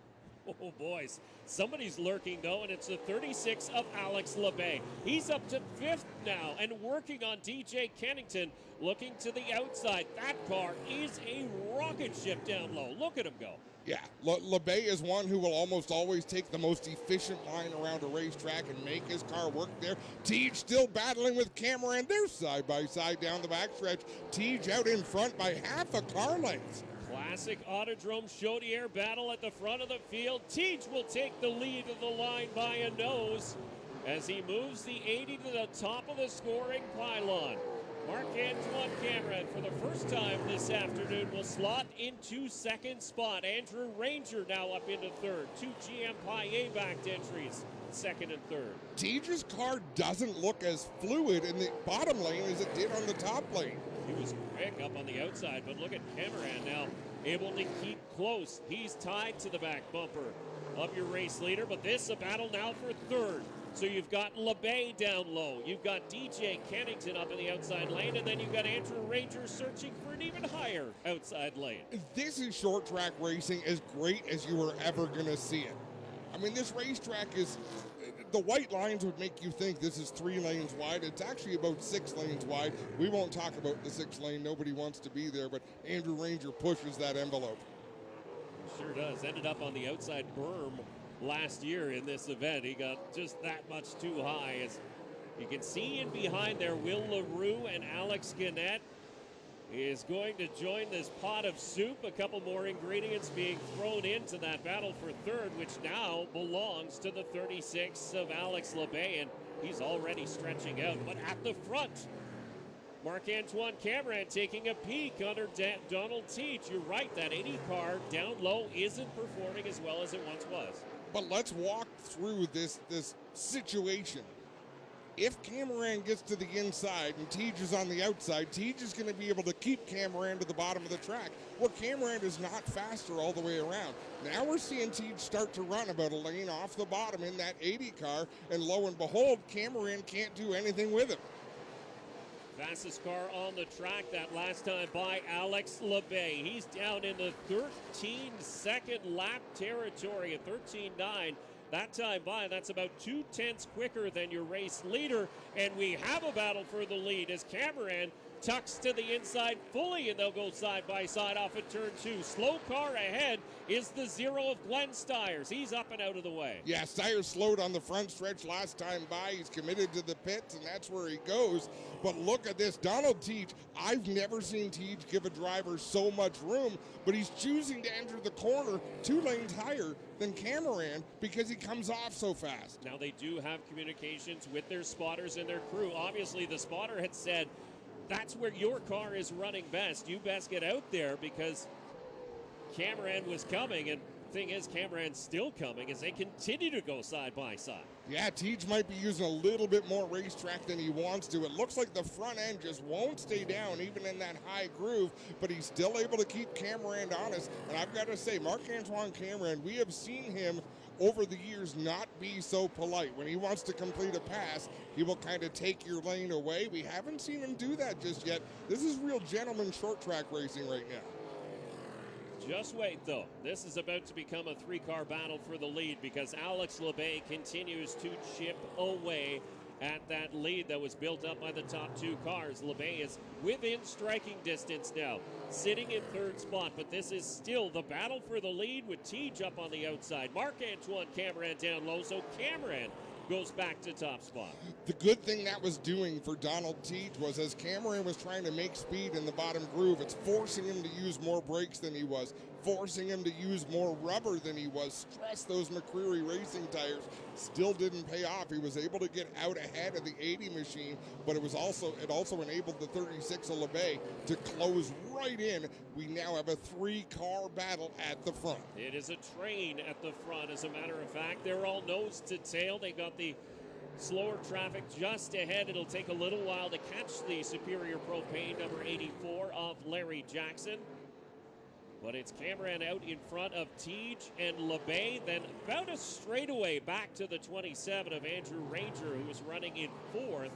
Oh, boys. Somebody's lurking, though, and it's the 36 of Alex Labbe. He's up to 5th now and working on DJ Kennington, looking to the outside. That car is a rocket ship down low. Look at him go. Yeah, Labbe is one who will almost always take the most efficient line around a racetrack and make his car work there. Teage still battling with Cameron. They're side by side down the backstretch. Teage out in front by half a car length. Classic Autodrome Chaudière battle at the front of the field. Teage will take the lead of the line by a nose as he moves the 80 to the top of the scoring pylon. Marc-Antoine Cameron, for the first time this afternoon, will slot into 2nd spot. Andrew Ranger now up into 3rd. 2 GM Paillet backed entries second and third. Teja's car doesn't look as fluid in the bottom lane as it did on the top lane. He was quick up on the outside, but look at Cameron now able to keep close. He's tied to the back bumper of your race leader, but this is a battle now for third. So you've got LeBay down low. You've got DJ Kennington up in the outside lane, and then you've got Andrew Ranger searching for an even higher outside lane. This is short track racing as great as you were ever going to see it. I mean, this racetrack is, the white lines would make you think this is 3 lanes wide. It's actually about 6 lanes wide. We won't talk about the 6th lane. Nobody wants to be there, but Andrew Ranger pushes that envelope. Sure does. Ended up on the outside berm last year in this event. He got just that much too high. As you can see in behind there, Will LaRue and Alex Gannett is going to join this pot of soup. A couple more ingredients being thrown into that battle for third, which now belongs to the 36 of Alex LeBay, and he's already stretching out. But at the front, Marc-Antoine Cameron taking a peek under Donald Teach. You're right, that 80 car down low isn't performing as well as it once was. But let's walk through this situation. If Cameron gets to the inside and Teej is on the outside, Teej is going to be able to keep Cameron to the bottom of the track, where Cameron is not faster all the way around. Now we're seeing Teej start to run about a lane off the bottom in that 80 car, and lo and behold, Cameron can't do anything with him. Fastest car on the track that last time by Alex LeBay. He's down in the 13-second lap territory at 13.9. That time by, that's about 2/10 quicker than your race leader. And we have a battle for the lead as Cameron tucks to the inside fully, and they'll go side by side off at turn 2. Slow car ahead is the 0 of Glenn Stiers. He's up and out of the way. Yeah, Stiers slowed on the front stretch last time by. He's committed to the pits, and that's where he goes. But look at this. Donald Teach, I've never seen Teach give a driver so much room, but he's choosing to enter the corner 2 lanes higher than Cameron because he comes off so fast. Now they do have communications with their spotters and their crew. Obviously, the spotter had said, that's where your car is running best. You best get out there because Cameron was coming, and the thing is, Cameron's still coming as they continue to go side by side. Yeah, Teach might be using a little bit more racetrack than he wants to. It looks like the front end just won't stay down even in that high groove, but he's still able to keep Cameron honest. And I've got to say, Marc-Antoine Cameron, we have seen him over the years not be so polite. When he wants to complete a pass, he will kind of take your lane away. We haven't seen him do that just yet. This is real gentleman short track racing right now. Just wait, though. This is about to become a 3-car battle for the lead because Alex LeBay continues to chip away at that lead that was built up by the top 2 cars. LeBay is within striking distance now, sitting in 3rd spot, but this is still the battle for the lead with Teach up on the outside. Marc-Antoine Cameron down low, so Cameron goes back to top spot. The good thing that was doing for Donald Teach was as Cameron was trying to make speed in the bottom groove, it's forcing him to use more brakes than he was, forcing him to use more rubber than he was, stress those McCreary racing tires. Still didn't pay off. He was able to get out ahead of the 80 machine, but it also enabled the 36 of LeBay to close right in. We now have a 3-car battle at the front. It is a train at the front. As a matter of fact, they're all nose to tail. They got the slower traffic just ahead. It'll take a little while to catch the Superior Propane number 84 of Larry Jackson. But it's Cameron out in front of Teach and LeBay, then about a straightaway back to the 27 of Andrew Ranger, who is running in 4th,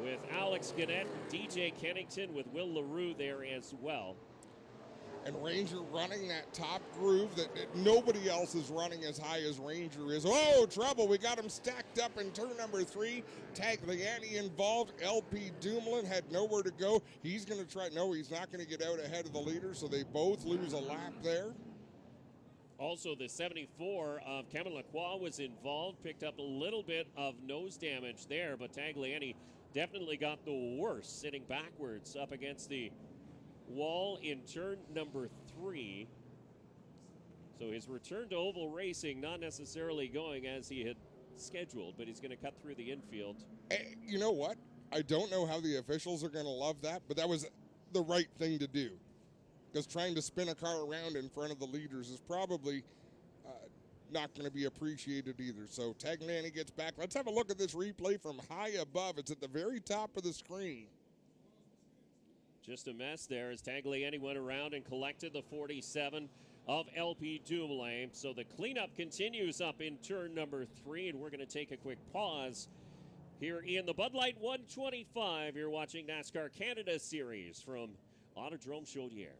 with Alex Gannett, DJ Kennington, with Will LaRue there as well. And Ranger running that top groove that nobody else is running as high as Ranger is. Oh, trouble. We got him stacked up in turn number 3. Tagliani involved. LP Dumoulin had nowhere to go. He's going to try. No, he's not going to get out ahead of the leader, so they both lose a lap there. Also, the 74 of Kevin Lacroix was involved, picked up a little bit of nose damage there, but Tagliani definitely got the worst, sitting backwards up against the wall in turn number 3. So his return to oval racing not necessarily going as he had scheduled, but he's going to cut through the infield. You know what? I don't know how the officials are going to love that, but that was the right thing to do. Because trying to spin a car around in front of the leaders is probably not going to be appreciated either. So Tagliani gets back. Let's have a look at this replay from high above. It's at the very top of the screen. Just a mess there as Tagliani went around and collected the 47 of LP Dumoulin. So the cleanup continues up in turn number 3, and we're going to take a quick pause here in the Bud Light 125. You're watching NASCAR Canada Series from Autodrome Chaudière.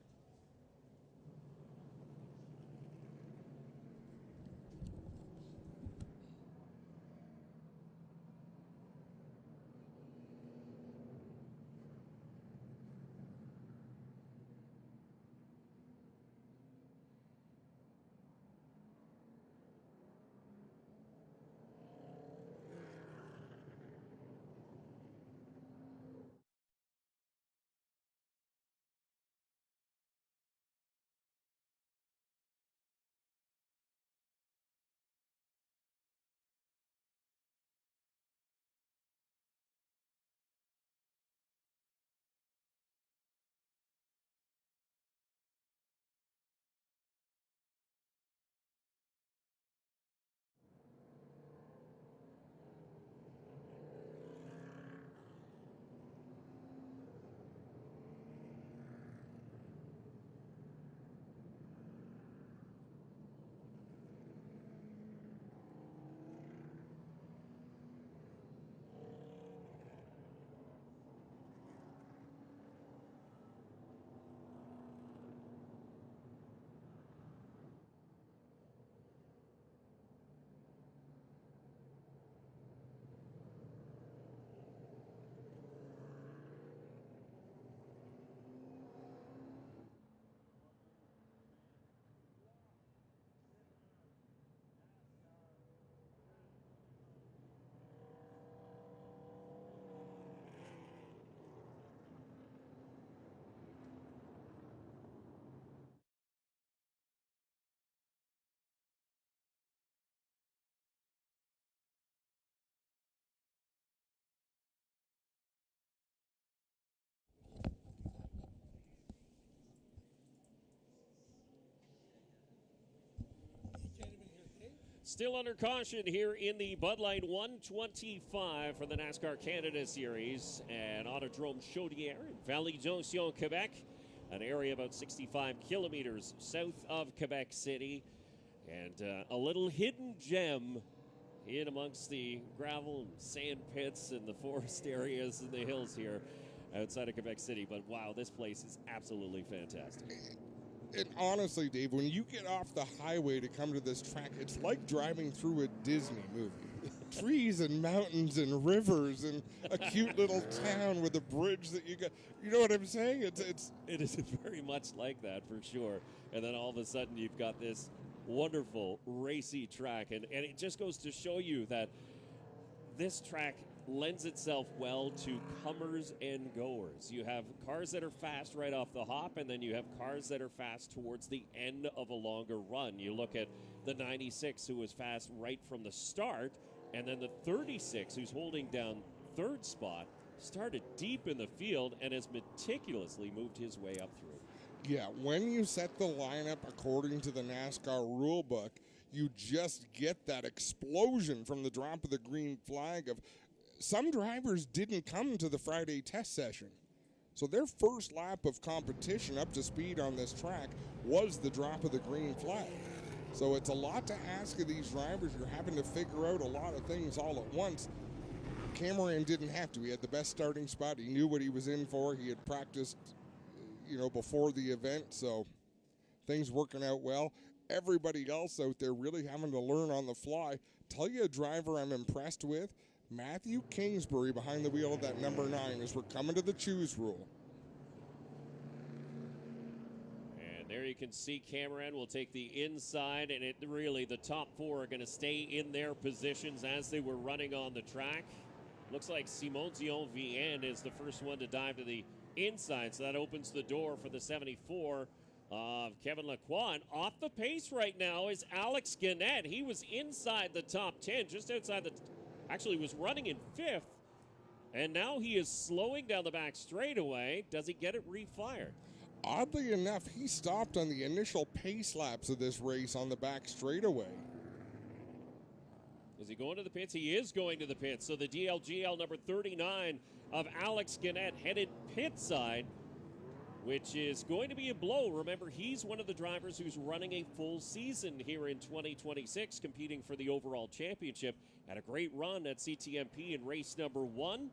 Still under caution here in the Bud Light 125 for the NASCAR Canada Series and Autodrome Chaudière in Valley d'Onction, Quebec, an area about 65 kilometers south of Quebec City, and a little hidden gem in amongst the gravel and sand pits and the forest areas and the hills here outside of Quebec City. But wow, this place is absolutely fantastic. And honestly, Dave, when you get off the highway to come to this track, it's like driving through a Disney movie. Trees and mountains and rivers and a cute little town with a bridge that you got. You know what I'm saying? It is very much like that for sure. And then all of a sudden you've got this wonderful racy track. And it just goes to show you that this track lends itself well to comers and goers. You have cars that are fast right off the hop, and then you have cars that are fast towards the end of a longer run. You look at the 96, who was fast right from the start, and then the 36, who's holding down third spot, started deep in the field and has meticulously moved his way up through. Yeah, when you set the lineup according to the NASCAR rule book, you just get that explosion from the drop of the green flag of some drivers didn't come to the Friday test session. So their first lap of competition up to speed on this track was the drop of the green flag. So it's a lot to ask of these drivers. You're having to figure out a lot of things all at once. Cameron didn't have to. He had the best starting spot. He knew what he was in for. He had practiced, before the event. So things working out well. Everybody else out there really having to learn on the fly. Tell you a driver I'm impressed with, Matthew Kingsbury behind the wheel of that number 9 as we're coming to the choose rule. And there you can see Cameron will take the inside, and the top 4 are going to stay in their positions as they were running on the track. Looks like Simon Dion Vienne is the first one to dive to the inside, so that opens the door for the 74 of Kevin Lacroix. And off the pace right now is Alex Gannett. He was inside the top 10, just outside actually was running in 5th, and now he is slowing down the back straightaway. Does he get it refired? Oddly enough, he stopped on the initial pace laps of this race on the back straightaway. Is he going to the pits? He is going to the pits. So the DLGL number 39 of Alex Gannett headed pit side, which is going to be a blow. Remember, he's one of the drivers who's running a full season here in 2026, competing for the overall championship. Had a great run at CTMP in race number 1.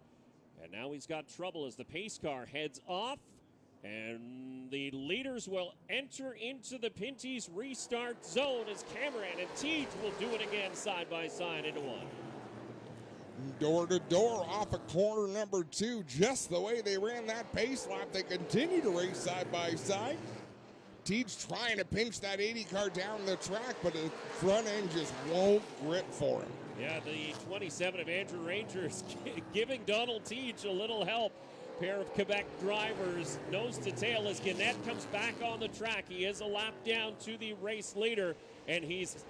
And now he's got trouble as the pace car heads off. And the leaders will enter into the Pinty's restart zone as Cameron and Teej will do it again side by side into one. Door to door off of corner number 2, just the way they ran that pace lap. They continue to race side by side. Teej trying to pinch that 80 car down the track, but the front end just won't grip for him. Yeah, the 27 of Andrew Rangers giving Donald Teej a little help. Pair of Quebec drivers nose to tail as Gannett comes back on the track. He is a lap down to the race leader, and he's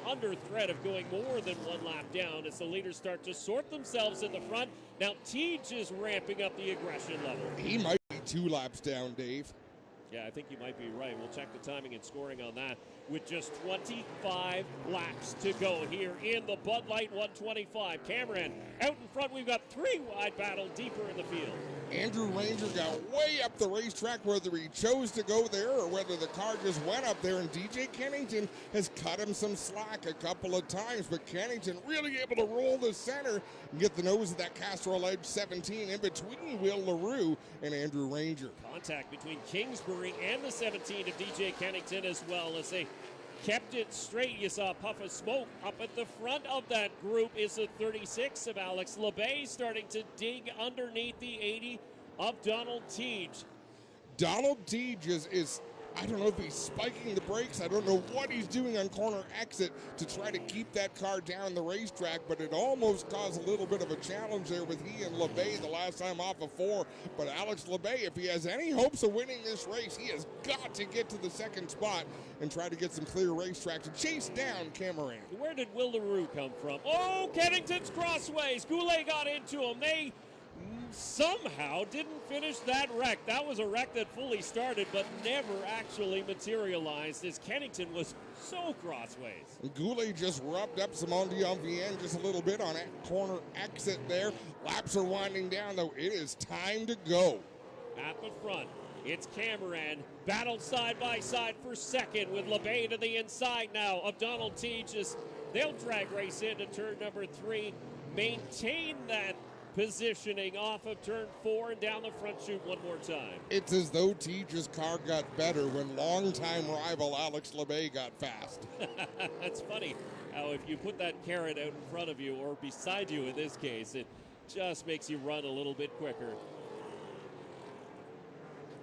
under threat of going more than one lap down as the leaders start to sort themselves in the front. Now Teej is ramping up the aggression level. He might be 2 laps down, Dave. Yeah, I think you might be right. We'll check the timing and scoring on that with just 25 laps to go here in the Bud Light 125. Cameron out in front. We've got 3 wide battle deeper in the field. Andrew Ranger got way up the racetrack, whether he chose to go there or whether the car just went up there, and DJ Kennington has cut him some slack a couple of times, but Kennington really able to roll the center and get the nose of that Castrol Edge 17 in between Will LaRue and Andrew Ranger. Contact between Kingsbury and the 17 of DJ Kennington as well as they kept it straight. You saw a puff of smoke up at the front of that group is the 36 of Alex LeBay starting to dig underneath the 80 of Donald Teej. Donald Teej is I don't know if he's spiking the brakes. I don't know what he's doing on corner exit to try to keep that car down the racetrack, but it almost caused a little bit of a challenge there with he and LeBay the last time off of 4. But Alex LeBay, if he has any hopes of winning this race, he has got to get to the second spot and try to get some clear racetrack to chase down Cameron. Where did Will LaRue come from? Oh, Kennington's crossways. Goulet got into him. They somehow didn't finish that wreck. That was a wreck that fully started but never actually materialized as Kennington was so crossways. Goulet just rubbed up Simon Dion-Vienne just a little bit on that corner exit there. Laps are winding down, though. It is time to go. At the front, it's Cameron battled side by side for second with LeBay to the inside now of Donald Teej as they'll drag race into turn number 3, maintain that positioning off of turn 4 and down the front chute one more time. It's as though Teej's car got better when longtime rival Alex LeBay got fast. That's funny how if you put that carrot out in front of you or beside you in this case, it just makes you run a little bit quicker.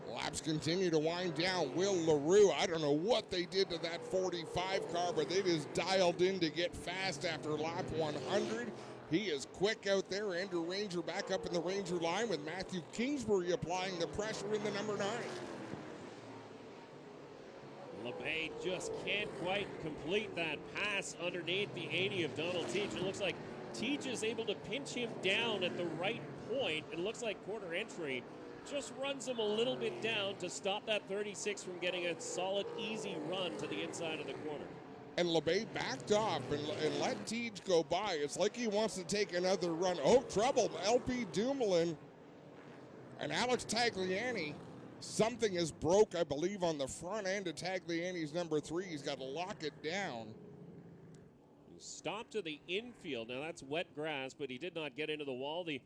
Laps continue to wind down. Will LaRue, I don't know what they did to that 45 car, but they just dialed in to get fast after lap 100. He is quick out there. Andrew Ranger back up in the Ranger line with Matthew Kingsbury applying the pressure in the number 9. LeBay just can't quite complete that pass underneath the 80 of Donald Teej. It looks like Teej is able to pinch him down at the right point. It looks like quarter entry just runs him a little bit down to stop that 36 from getting a solid, easy run to the inside of the corner. And LeBay backed off and let Teej go by. It's like he wants to take another run. Oh, trouble. LP Dumoulin and Alex Tagliani. Something is broke, I believe, on the front end of Tagliani's number 3. He's got to lock it down. He stopped to the infield. Now, that's wet grass, but he did not get into the wall. The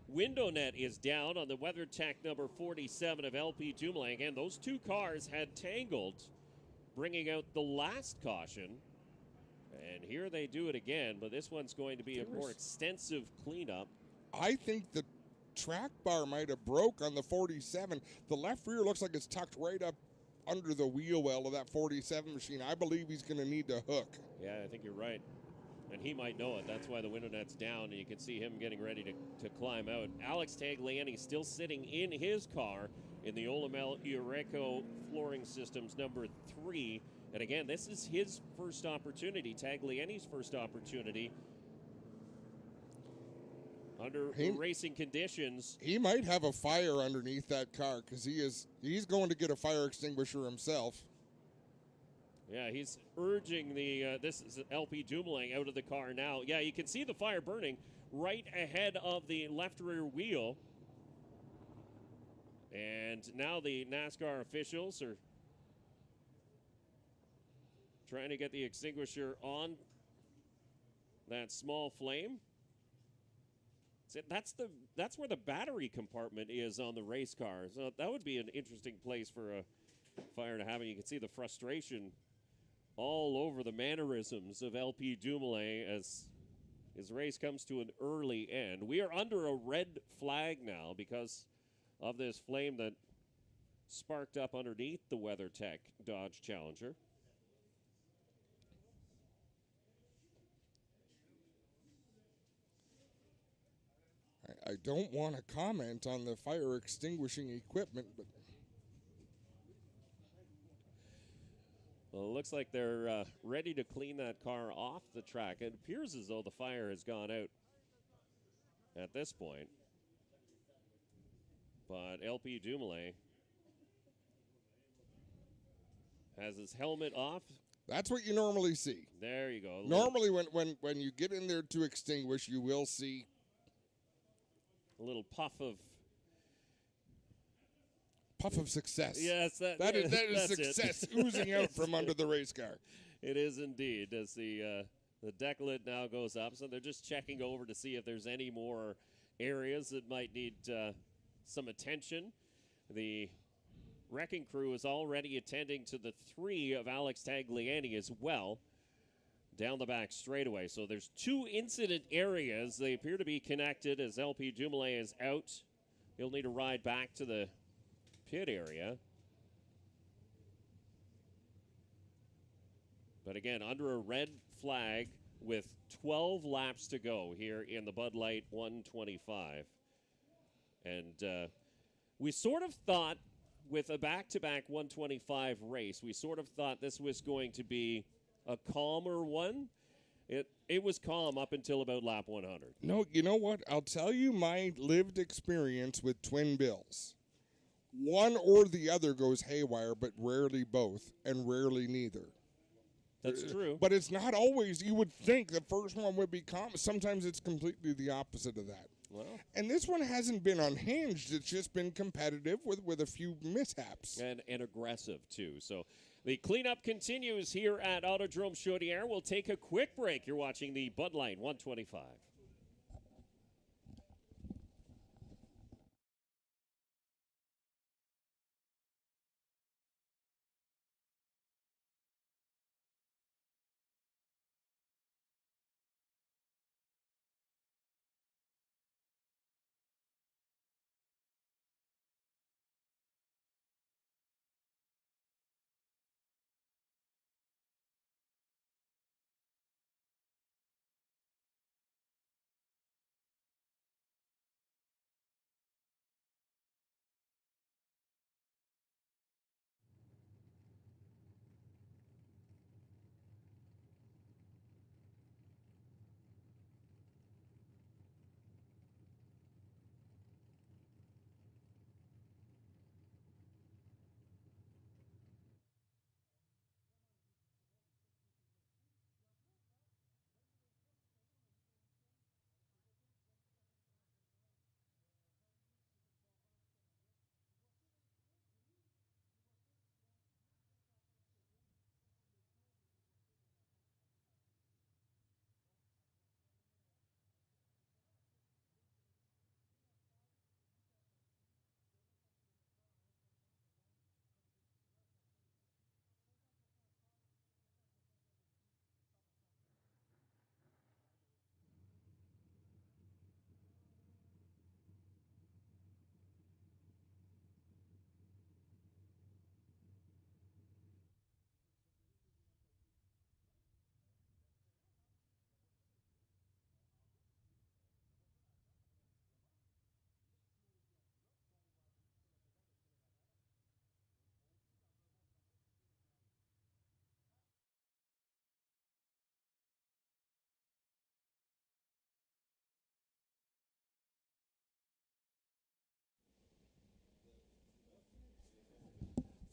window net is down on the WeatherTech number 47 of LP Dumoulin. Again, those two cars had tangled, bringing out the last caution. And here they do it again, but this one's going to be a more extensive cleanup. I think the track bar might have broke on the 47. The left rear looks like it's tucked right up under the wheel well of that 47 machine. I believe he's going to need to hook. Yeah, I think you're right. And he might know it. That's why the window net's down, and you can see him getting ready to climb out. Alex Tagliani still sitting in his car in the Olamel Ureco Flooring Systems number 3. And again, this is his first opportunity, Tagliani's first opportunity under racing conditions. He might have a fire underneath that car because he's going to get a fire extinguisher himself. Yeah, he's urging the, this is LP Dumoulin out of the car now. Yeah, you can see the fire burning right ahead of the left rear wheel. And now the NASCAR officials are trying to get the extinguisher on that small flame. That's where the battery compartment is on the race car. So that would be an interesting place for a fire to happen. You can see the frustration all over the mannerisms of LP Dumoulin as his race comes to an early end. We are under a red flag now because of this flame that sparked up underneath the WeatherTech Dodge Challenger. I don't want to comment on the fire extinguishing equipment, but Well, it looks like they're ready to clean that car off the track. It appears as though the fire has gone out at this point. But LP Dumoulin has his helmet off. that's what you normally see. There you go. Normally, when you get in there to extinguish, you will see A little puff of success. Yes, that is that's success it. oozing out from under the race car. It is indeed. As the deck lid now goes up, so they're just checking over to see if there's any more areas that might need some attention. The wrecking crew is already attending to the 3 of Alex Tagliani as well down the back straightaway. So there's 2 incident areas. They appear to be connected as LP Dumoulin is out. He'll need to ride back to the pit area. But again, under a red flag with 12 laps to go here in the Bud Light 125. And we sort of thought with a back-to-back 125 race, we sort of thought this was going to be a calmer one. It was calm up until about lap 100. No, you know what? I'll tell you my lived experience with twin bills. One or the other goes haywire, but rarely both, and rarely neither. That's true. But it's not always. You would think the first one would be calm. Sometimes it's completely the opposite of that. Well, And this one hasn't been unhinged. It's just been competitive with a few mishaps. and aggressive, too. So the cleanup continues here at Autodrome Chaudière. We'll take a quick break. You're watching the Bud Light 125.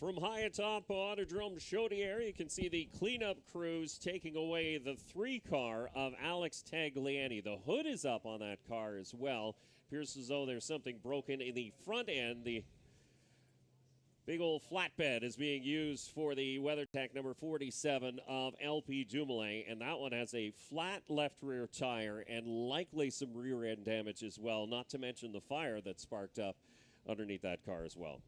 From high atop Autodrome Chaudière, you can see the cleanup crews taking away the 3-car of Alex Tagliani. The hood is up on that car as well. Appears as though there's something broken in the front end. The big old flatbed is being used for the WeatherTech number 47 of LP Dumoulin, and that one has a flat left rear tire and likely some rear end damage as well, not to mention the fire that sparked up underneath that car as well.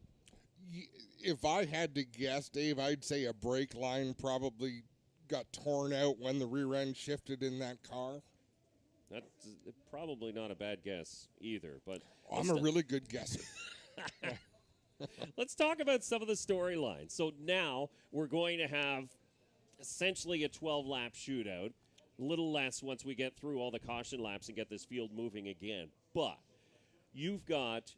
If I had to guess, Dave, I'd say a brake line probably got torn out when the rear end shifted in that car. That's probably not a bad guess either. But I'm a really good guesser. Let's talk about some of the storylines. So now we're going to have essentially a 12-lap shootout. A little less once we get through all the caution laps and get this field moving again. But you've got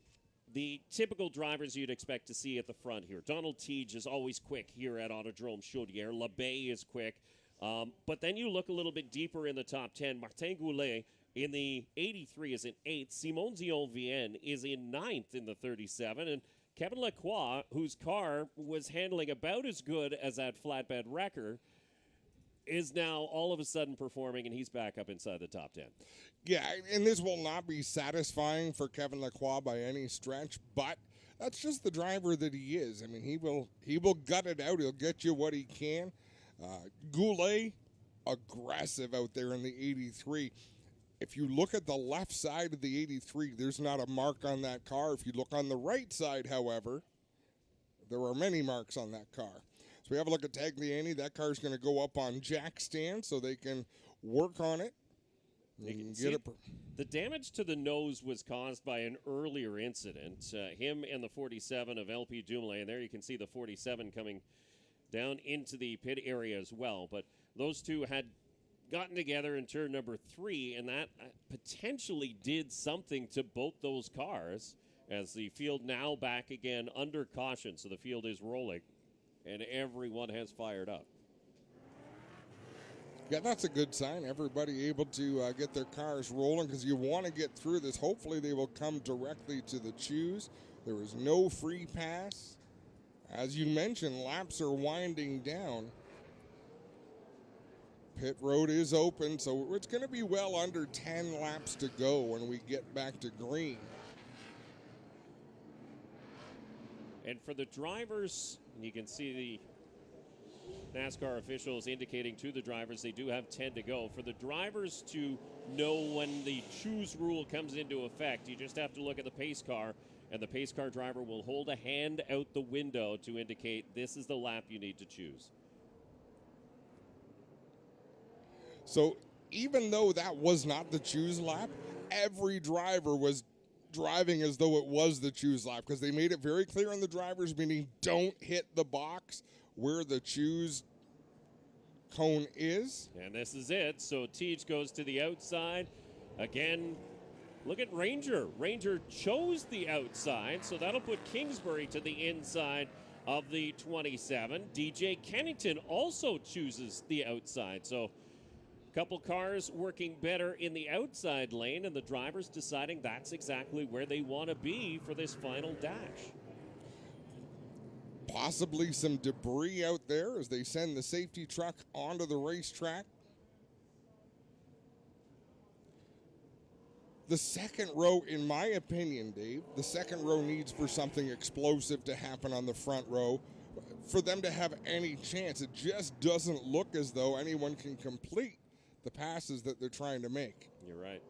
the typical drivers you'd expect to see at the front here. Donald Teege is always quick here at Autodrome Chaudière. LeBay is quick. But then you look a little bit deeper in the top 10. Martin Goulet in the 83 is in 8th. Simon Zion-Vienne is in 9th in the 37. And Kevin Lacroix, whose car was handling about as good as that flatbed wrecker, is now all of a sudden performing, and he's back up inside the top 10. Yeah, and this will not be satisfying for Kevin Lacroix by any stretch, but that's just the driver that he is. I mean, he will gut it out. He'll get you what he can. Goulet, aggressive out there in the 83. If you look at the left side of the 83, there's not a mark on that car. If you look on the right side, however, there are many marks on that car. So we have a look at Tagliani. That car's going to go up on jack stand so they can work on it. The damage to the nose was caused by an earlier incident. Him and the 47 of LP Dumoulin, and there you can see the 47 coming down into the pit area as well. But those two had gotten together in turn number 3, and that potentially did something to both those cars as the field now back again under caution. So the field is rolling, and everyone has fired up. Yeah, that's a good sign. Everybody able to get their cars rolling because you want to get through this. Hopefully they will come directly to the choose. There is no free pass. As you mentioned, laps are winding down. Pit road is open, so it's going to be well under 10 laps to go when we get back to green. And for the drivers, you can see the NASCAR officials indicating to the drivers they do have 10 to go. For the drivers to know when the choose rule comes into effect, you just have to look at the pace car, and the pace car driver will hold a hand out the window to indicate this is the lap you need to choose. So even though that was not the choose lap, every driver was driving as though it was the choose lap because they made it very clear on the drivers, meaning don't hit the box where the choose cone is. And this is it. So Teege goes to the outside. Again, look at Ranger. Ranger chose the outside, so that'll put Kingsbury to the inside of the 27. DJ Kennington also chooses the outside. So a couple cars working better in the outside lane, and the drivers deciding that's exactly where they want to be for this final dash. Possibly some debris out there as they send the safety truck onto the racetrack. The second row, in my opinion, Dave, the second row needs for something explosive to happen on the front row for them to have any chance. It just doesn't look as though anyone can complete the passes that they're trying to make. You're right.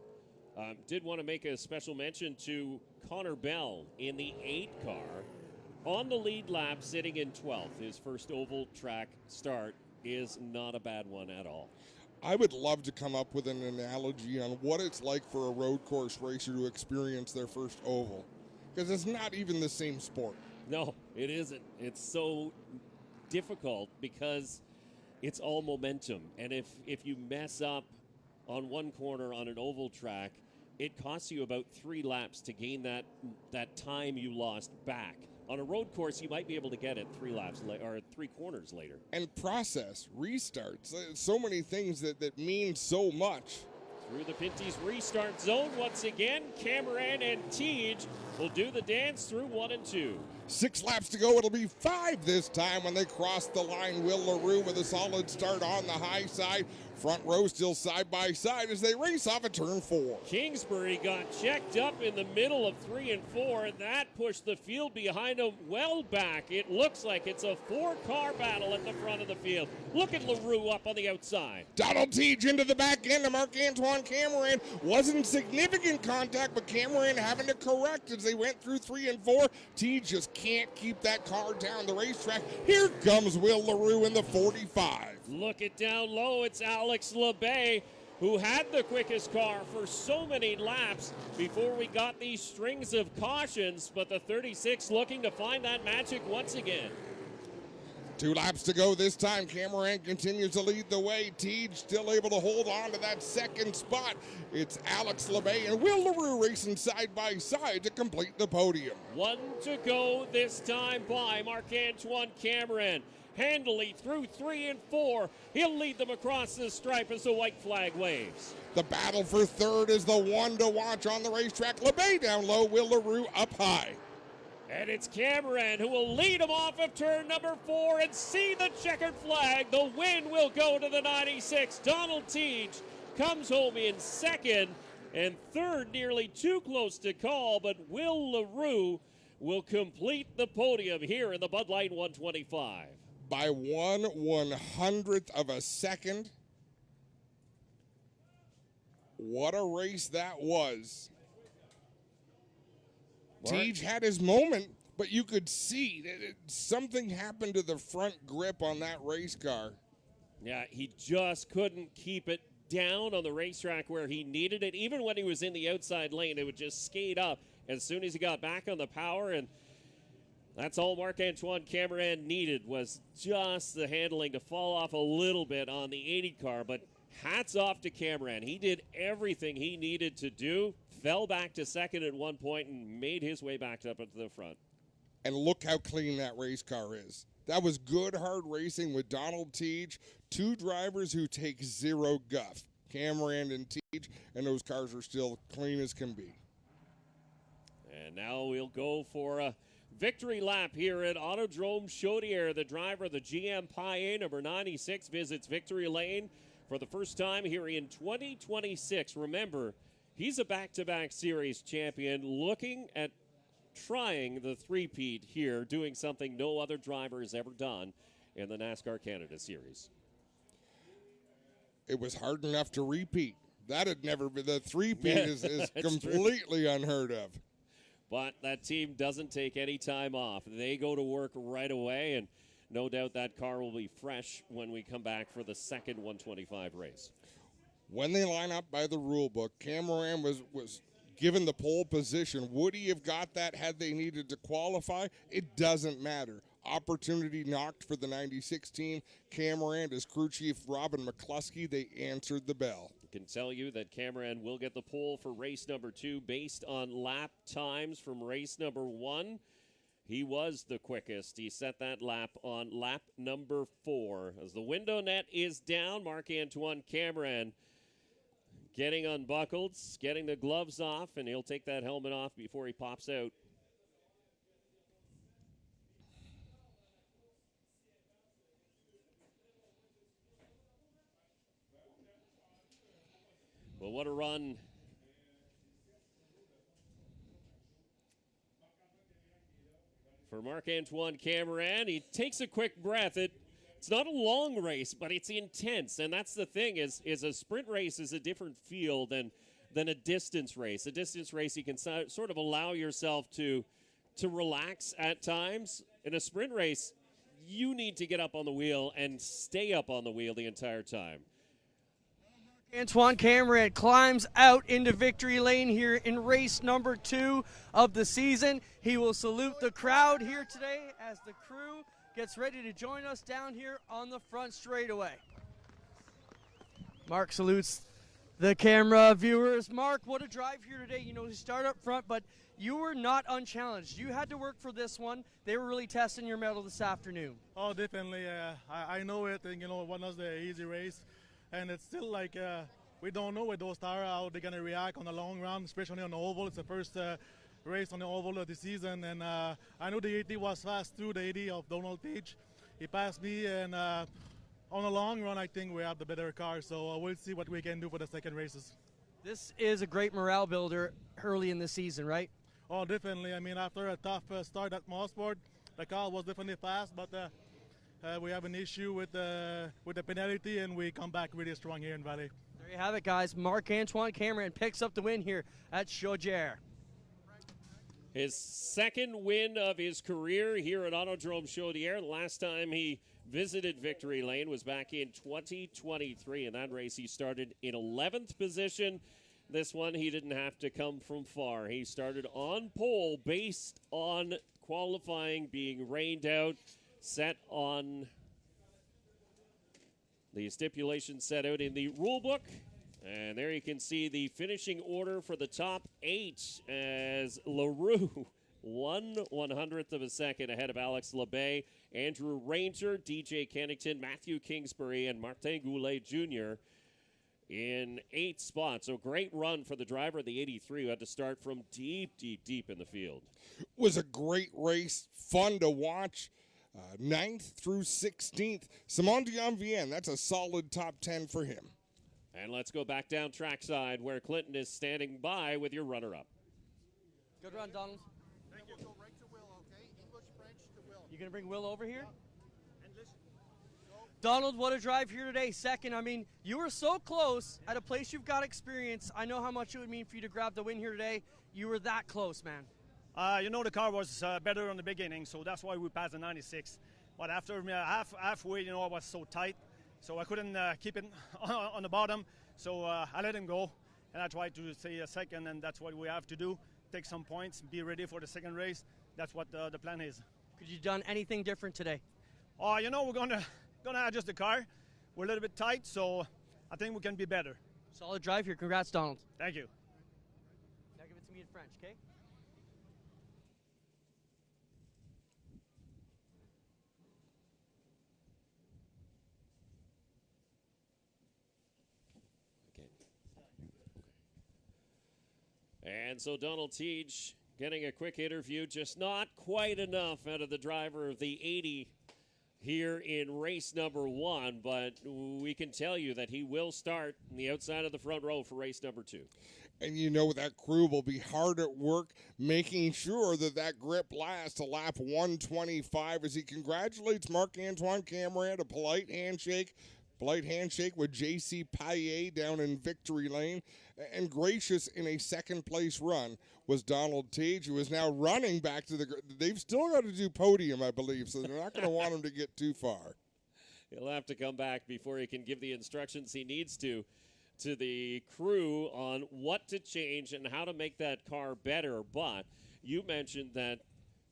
Did want to make a special mention to Connor Bell in the 8 car. On the lead lap, sitting in 12th. His first oval track start is not a bad one at all. I would love to come up with an analogy on what it's like for a road course racer to experience their first oval, because it's not even the same sport. No, it isn't. It's so difficult because it's all momentum. And if you mess up on one corner on an oval track, it costs you about 3 laps to gain that time you lost back. On a road course, you might be able to get it 3 laps or 3 corners later. And process, restarts, so many things that mean so much. Through the Pinty's restart zone once again, Cameron and Teege will do the dance through 1 and 2. 6 laps to go. It'll be 5 this time when they cross the line. Will LaRue with a solid start on the high side. Front row still side by side as they race off at turn 4. Kingsbury got checked up in the middle of 3 and 4, and that pushed the field behind him well back. It looks like it's a 4-car battle at the front of the field. Look at LaRue up on the outside. Donald Teach into the back end of Marc-Antoine Cameron. Wasn't significant contact, but Cameron having to correct as they went through 3 and 4. Teach just can't keep that car down the racetrack. Here comes Will LaRue in the 45. Look it down low. It's Alex LeBay, who had the quickest car for so many laps before we got these strings of cautions, but the 36 looking to find that magic once again. 2 laps to go this time. Cameron continues to lead the way. Teague still able to hold on to that second spot. It's Alex LeBay and Will LaRue racing side by side to complete the podium. 1 to go this time by Marc-Antoine Cameron. Handily through 3 and 4. He'll lead them across the stripe as the white flag waves. The battle for third is the one to watch on the racetrack. LeBay down low, Will LaRue up high. And it's Cameron who will lead him off of turn number 4 and see the checkered flag. The win will go to the 96. Donald Teach comes home in second, and third nearly too close to call, but Will LaRue will complete the podium here in the Bud Light 125. By 1/100th of a second. What a race that was. Teach had his moment, but you could see that something happened to the front grip on that race car. Yeah, he just couldn't keep it down on the racetrack where he needed it. Even when he was in the outside lane, it would just skate up as soon as he got back on the power, and that's all Marc-Antoine Cameron needed, was just the handling to fall off a little bit on the 80 car. But hats off to Cameron. He did everything he needed to do, fell back to second at one point, and made his way back up into the front. And look how clean that race car is. That was good, hard racing with Donald Teach, 2 drivers who take 0 guff. Cameron and Teach, and those cars are still clean as can be. And now we'll go for a victory lap here at Autodrome Chaudière. The driver of the GM Paille, number 96, visits victory lane for the first time here in 2026. Remember, he's a back-to-back series champion, looking at trying the three-peat here, doing something no other driver has ever done in the NASCAR Canada Series. It was hard enough to repeat. That had never been, the three-peat is completely unheard of. But that team doesn't take any time off. They go to work right away, and no doubt that car will be fresh when we come back for the second 125 race. When they line up by the rule book, Cameron was given the pole position. Would he have got that had they needed to qualify? It doesn't matter. Opportunity knocked for the 96 team. Cameron, as crew chief Robin McCluskey, they answered the bell. Can tell you that Cameron will get the pole for race number 2 based on lap times from race number 1. He was the quickest. He set that lap on lap number 4. As the window net is down, Marc-Antoine Cameron getting unbuckled, getting the gloves off, and he'll take that helmet off before he pops out. Well, what a run. For Marc-Antoine Cameron, he takes a quick breath. It's not a long race, but it's intense. And that's the thing, is a sprint race is a different feel than a distance race. A distance race, you can sort of allow yourself to relax at times. In a sprint race, you need to get up on the wheel and stay up on the wheel the entire time. Antoine Cameron climbs out into victory lane here in race number 2 of the season. He will salute the crowd here today as the crew gets ready to join us down here on the front straightaway. Mark salutes the camera viewers. Mark, what a drive here today. You know, you start up front, but you were not unchallenged. You had to work for this one. They were really testing your mettle this afternoon. Oh, definitely. I know it, and, you know, it wasn't the easy race. And it's still like we don't know with those tires how they're going to react on the long run, especially on the oval. It's the first race on the oval of the season, and I know the 80 was fast through the 80 of Donald Page. He passed me, and on the long run, I think we have the better car, so we'll see what we can do for the second races. This is a great morale builder early in the season, right? Oh, definitely. I mean, after a tough start at Mosport, the car was definitely fast, but we have an issue with the penalty, and we come back really strong here in Valley. There you have it, guys. Marc-Antoine Cameron picks up the win here at Chaudière. His second win of his career here at Autodrome Chaudière. The last time he visited Victory Lane was back in 2023. In that race, he started in 11th position. This one, he didn't have to come from far. He started on pole based on qualifying being rained out, set on the stipulations set out in the rule book. And there you can see the finishing order for the top 8 as LaRue 1/100th of a second ahead of Alex Labay, Andrew Ranger, DJ Kennington, Matthew Kingsbury, and Martin Goulet Jr. in 8 spots. So great run for the driver of the 83 who had to start from deep in the field. It was a great race, fun to watch. 9th through 16th. Simon Dion-Vienne, that's a solid top 10 for him. And let's go back down trackside where Clinton is standing by with your runner-up. Good run, Donald. Thank you. Go right to Will, okay? English, French to Will. You going to bring Will over here? And listen. Go. Donald, what a drive here today. Second, I mean, you were so close at a place you've got experience. I know how much it would mean for you to grab the win here today. You were that close, man. You know, the car was better on the beginning, so that's why we passed the 96. But after halfway, you know, it was so tight, so I couldn't keep it on the bottom. So I let him go, and I tried to stay a second, and that's what we have to do. Take some points, be ready for the second race. That's what the plan is. Could you have done anything different today? You know, we're gonna adjust the car. We're a little bit tight, so I think we can be better. Solid drive here. Congrats, Donald. Thank you. Now give it to me in French, okay? And so Donald Teague getting a quick interview, just not quite enough out of the driver of the 80 here in race number 1, but we can tell you that he will start on the outside of the front row for race number 2. And you know that crew will be hard at work making sure that that grip lasts to lap 125 as he congratulates Marc-Antoine Cameron, a polite handshake with J.C. Payet down in Victory Lane. And gracious in a second-place run was Donald Teague, who is now running back to the – they've still got to do podium, I believe, so they're not going to want him to get too far. He'll have to come back before he can give the instructions he needs to the crew on what to change and how to make that car better. But you mentioned that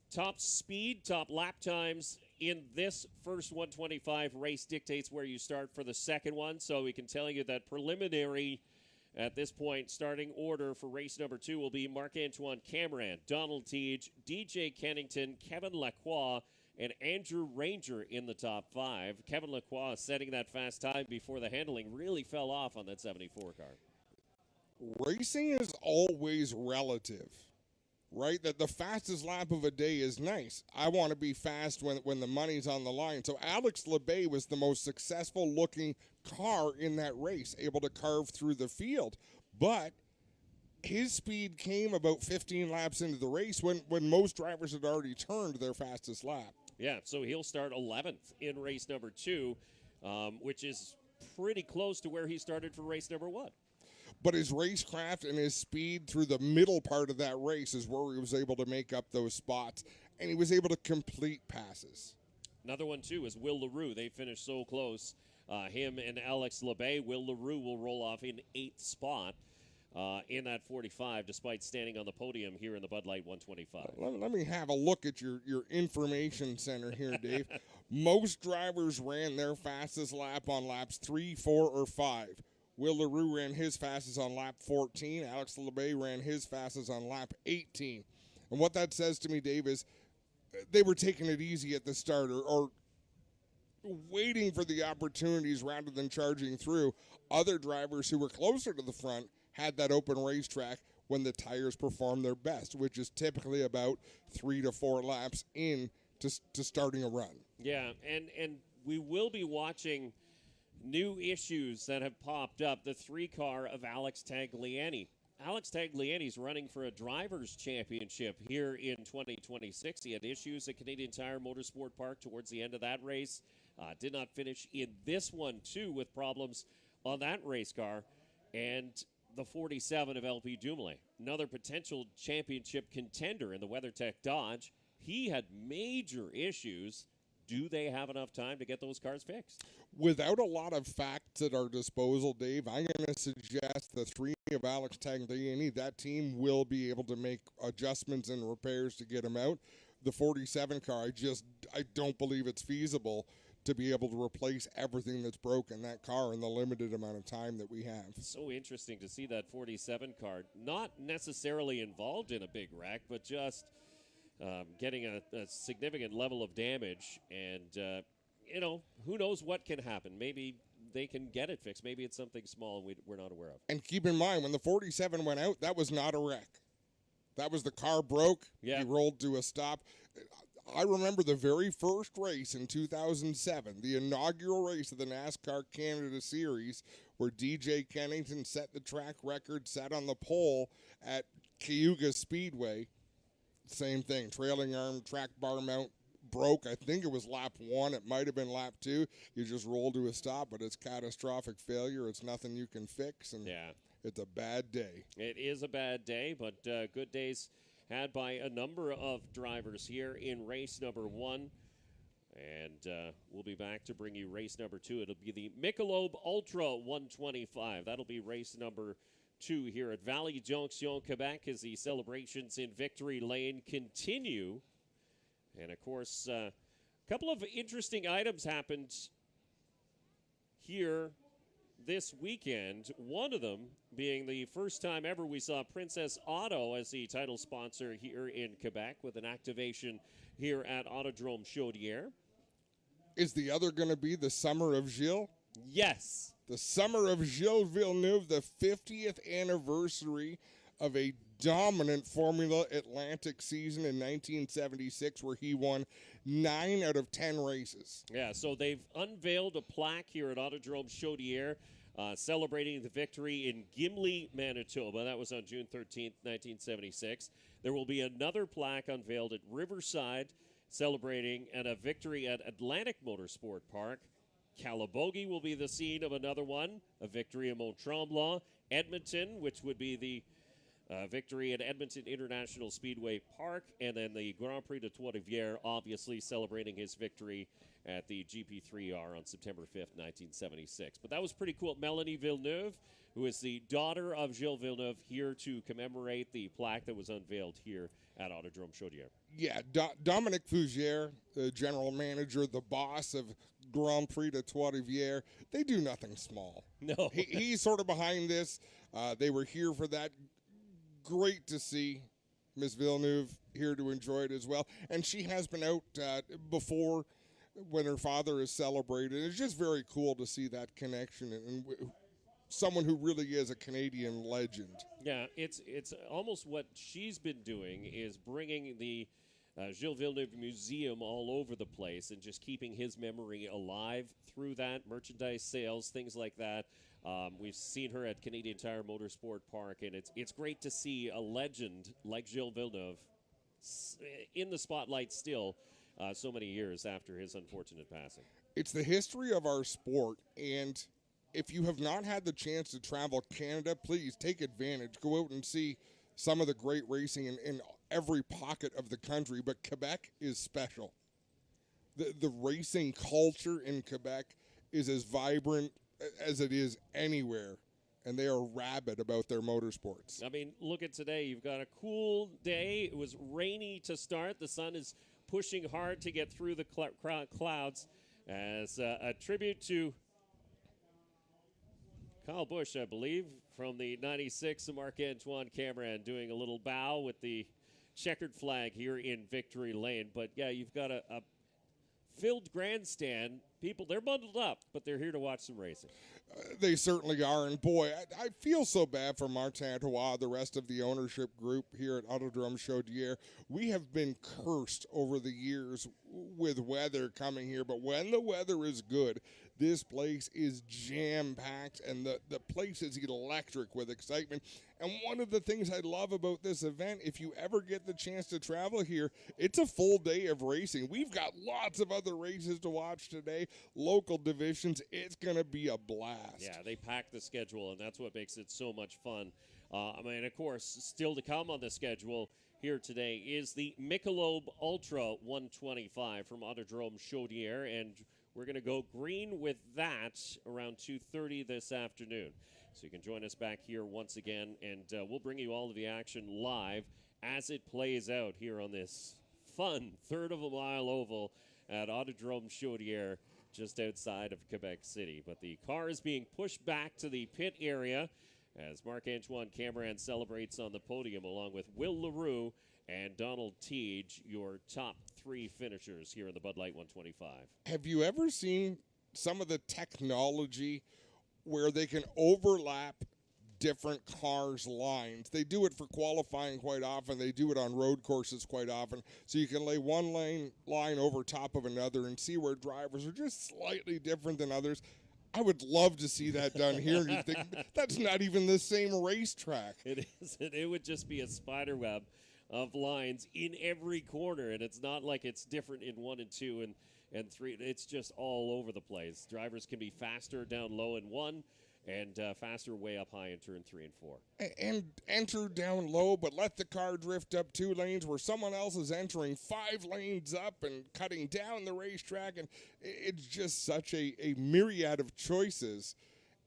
top speed, top lap times in this first 125 race dictates where you start for the second one. So we can tell you that preliminary at this point starting order for race number 2 will be Marc-Antoine Cameron, Donald Teague, DJ Kennington, Kevin Lacroix, and Andrew Ranger in the top 5. Kevin Lacroix setting that fast time before the handling really fell off on that 74 car. Racing is always relative, right? That the fastest lap of a day is nice. I want to be fast when the money's on the line. So Alex Labay was the most successful looking car in that race, able to carve through the field. But his speed came about 15 laps into the race when most drivers had already turned their fastest lap. Yeah, so he'll start 11th in race number 2, which is pretty close to where he started for race number 1. But his racecraft and his speed through the middle part of that race is where he was able to make up those spots, and he was able to complete passes. Another one, too, is Will LaRue. They finished so close. Him and Alex Labay. Will LaRue will roll off in 8th spot in that 45, despite standing on the podium here in the Bud Light 125. Let me have a look at your information center here, Dave. Most drivers ran their fastest lap on laps 3, 4, or 5. Will LaRue ran his fastest on lap 14. Alex Labay ran his fastest on lap 18. And what that says to me, Dave, is they were taking it easy at the start or waiting for the opportunities rather than charging through. Other drivers who were closer to the front had that open racetrack, when the tires perform their best, which is typically about 3 to 4 laps in to starting a run. Yeah, and we will be watching new issues that have popped up. The 3-car of Alex Tagliani. Alex Tagliani's running for a driver's championship here in 2026. He had issues at Canadian Tire Motorsport Park towards the end of that race. Did not finish in this one, too, with problems on that race car. And the 47 of LP Dumoulin, another potential championship contender in the WeatherTech Dodge. He had major issues. Do they have enough time to get those cars fixed? Without a lot of facts at our disposal, Dave, I'm going to suggest the 3 of Alex Tagliani, that team will be able to make adjustments and repairs to get him out. The 47 car, I don't believe it's feasible to be able to replace everything that's broken that car in the limited amount of time that we have. So interesting to see that 47 car, not necessarily involved in a big wreck, but just getting a significant level of damage. And, who knows what can happen. Maybe they can get it fixed. Maybe it's something small we're not aware of. And keep in mind, when the 47 went out, that was not a wreck. That was the car broke. Yeah. He rolled to a stop. I remember the very first race in 2007, the inaugural race of the NASCAR Canada Series, where DJ Kennington set the track record, sat on the pole at Cayuga Speedway. Same thing, trailing arm, track bar mount broke. I think it was lap 1. It might have been lap 2. You just roll to a stop, but it's catastrophic failure. It's nothing you can fix, and it's a bad day. It is a bad day, but good days had by a number of drivers here in race number 1. And we'll be back to bring you race number 2. It'll be the Michelob Ultra 125. That'll be race number 2 here at Valley Jonction, Quebec, as the celebrations in Victory Lane continue. And, of course, a couple of interesting items happened here this weekend. One of them being the first time ever we saw Princess Auto as the title sponsor here in Quebec with an activation here at Autodrome Chaudière. Is the other going to be the Summer of Gilles? Yes. The Summer of Gilles Villeneuve, the 50th anniversary of a dominant Formula Atlantic season in 1976 where he won 9 out of 10 races. Yeah, so they've unveiled a plaque here at Autodrome Chaudière celebrating the victory in Gimli, Manitoba. That was on June 13th, 1976. There will be another plaque unveiled at Riverside celebrating a victory at Atlantic Motorsport Park. Calabogie will be the scene of another one, a victory in Mont-Tremblant. Edmonton, which would be the victory at Edmonton International Speedway Park, and then the Grand Prix de Trois-Rivières, obviously celebrating his victory at the GP3R on September 5th, 1976. But that was pretty cool. Melanie Villeneuve, who is the daughter of Gilles Villeneuve, here to commemorate the plaque that was unveiled here at Autodrome Chaudière. Yeah, Dominic Fougère, the general manager, the boss of Grand Prix de Trois-Rivières, they do nothing small. No. He's sort of behind this. They were here for that. Great to see Ms. Villeneuve here to enjoy it as well. And she has been out before when her father is celebrated. It's just very cool to see that connection and someone who really is a Canadian legend. Yeah, it's almost what she's been doing is bringing the Gilles Villeneuve Museum all over the place and just keeping his memory alive through that, merchandise sales, things like that. We've seen her at Canadian Tire Motorsport Park, and it's great to see a legend like Gilles Villeneuve in the spotlight still so many years after his unfortunate passing. It's the history of our sport, and if you have not had the chance to travel Canada, please take advantage. Go out and see some of the great racing in every pocket of the country, but Quebec is special. The racing culture in Quebec is as vibrant as it is anywhere, and they are rabid about their motorsports. I mean, look at today. You've got a cool day. It was rainy to start. The sun is pushing hard to get through the clouds as a tribute to Kyle Busch, I believe, from the 96, Marc-Antoine Cameron doing a little bow with the checkered flag here in Victory Lane. But, yeah, you've got a filled grandstand. People, they're bundled up, but they're here to watch some racing. They certainly are, and boy, I feel so bad for Martin Toa, the rest of the ownership group here at Autodrome Chaudière. We have been cursed over the years with weather coming here, but when the weather is good, this place is jam-packed, and the place is electric with excitement. And one of the things I love about this event, if you ever get the chance to travel here, it's a full day of racing. We've got lots of other races to watch today, local divisions. It's going to be a blast. Yeah, they pack the schedule, and that's what makes it so much fun. I mean, of course, still to come on the schedule here today is the Michelob Ultra 125 from Autodrome Chaudière, and we're going to go green with that around 2:30 this afternoon. So you can join us back here once again, and we'll bring you all of the action live as it plays out here on this fun third of a mile oval at Autodrome Chaudière just outside of Quebec City. But the car is being pushed back to the pit area as Marc-Antoine Cameron celebrates on the podium along with Will LaRue and Donald Teague, your top three finishers here in the Bud Light 125. Have you ever seen some of the technology where they can overlap different cars' lines? They do it for qualifying quite often. They do it on road courses quite often. So you can lay one line over top of another and see where drivers are just slightly different than others. I would love to see that done here. You think that's not even the same racetrack. It isn't. It would just be a spider web of lines in every corner, and it's not like it's different in 1 and 2 and 3. It's just all over the place. Drivers can be faster down low in 1 and faster way up high in turn 3 and 4. And enter down low, but let the car drift up 2 lanes where someone else is entering 5 lanes up and cutting down the racetrack. And it's just such a myriad of choices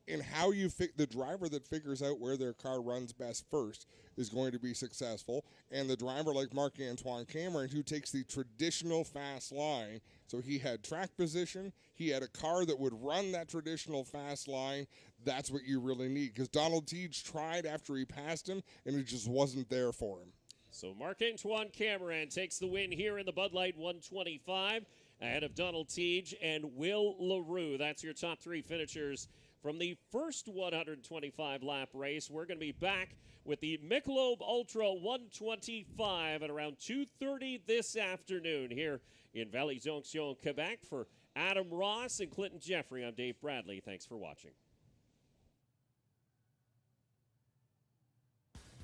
in how you the driver that figures out where their car runs best first is going to be successful. And the driver like Marc-Antoine Cameron, who takes the traditional fast line, so he had track position, he had a car that would run that traditional fast line. That's what you really need, because Donald Teague tried after he passed him, and it just wasn't there for him. So Marc-Antoine Cameron takes the win here in the Bud Light 125 ahead of Donald Teague and Will LaRue. That's your top three finishers from the first 125-lap race. We're going to be back with the Michelob Ultra 125 at around 2:30 this afternoon here in Vallée-Jonction, Quebec. For Adam Ross and Clinton Jeffrey, I'm Dave Bradley. Thanks for watching.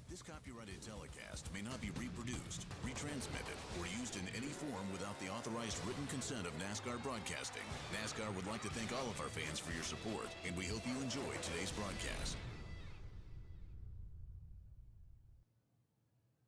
This copyrighted telecast may not be reproduced, retransmitted, or used in any form without the authorized written consent of NASCAR Broadcasting. NASCAR would like to thank all of our fans for your support, and we hope you enjoyed today's broadcast.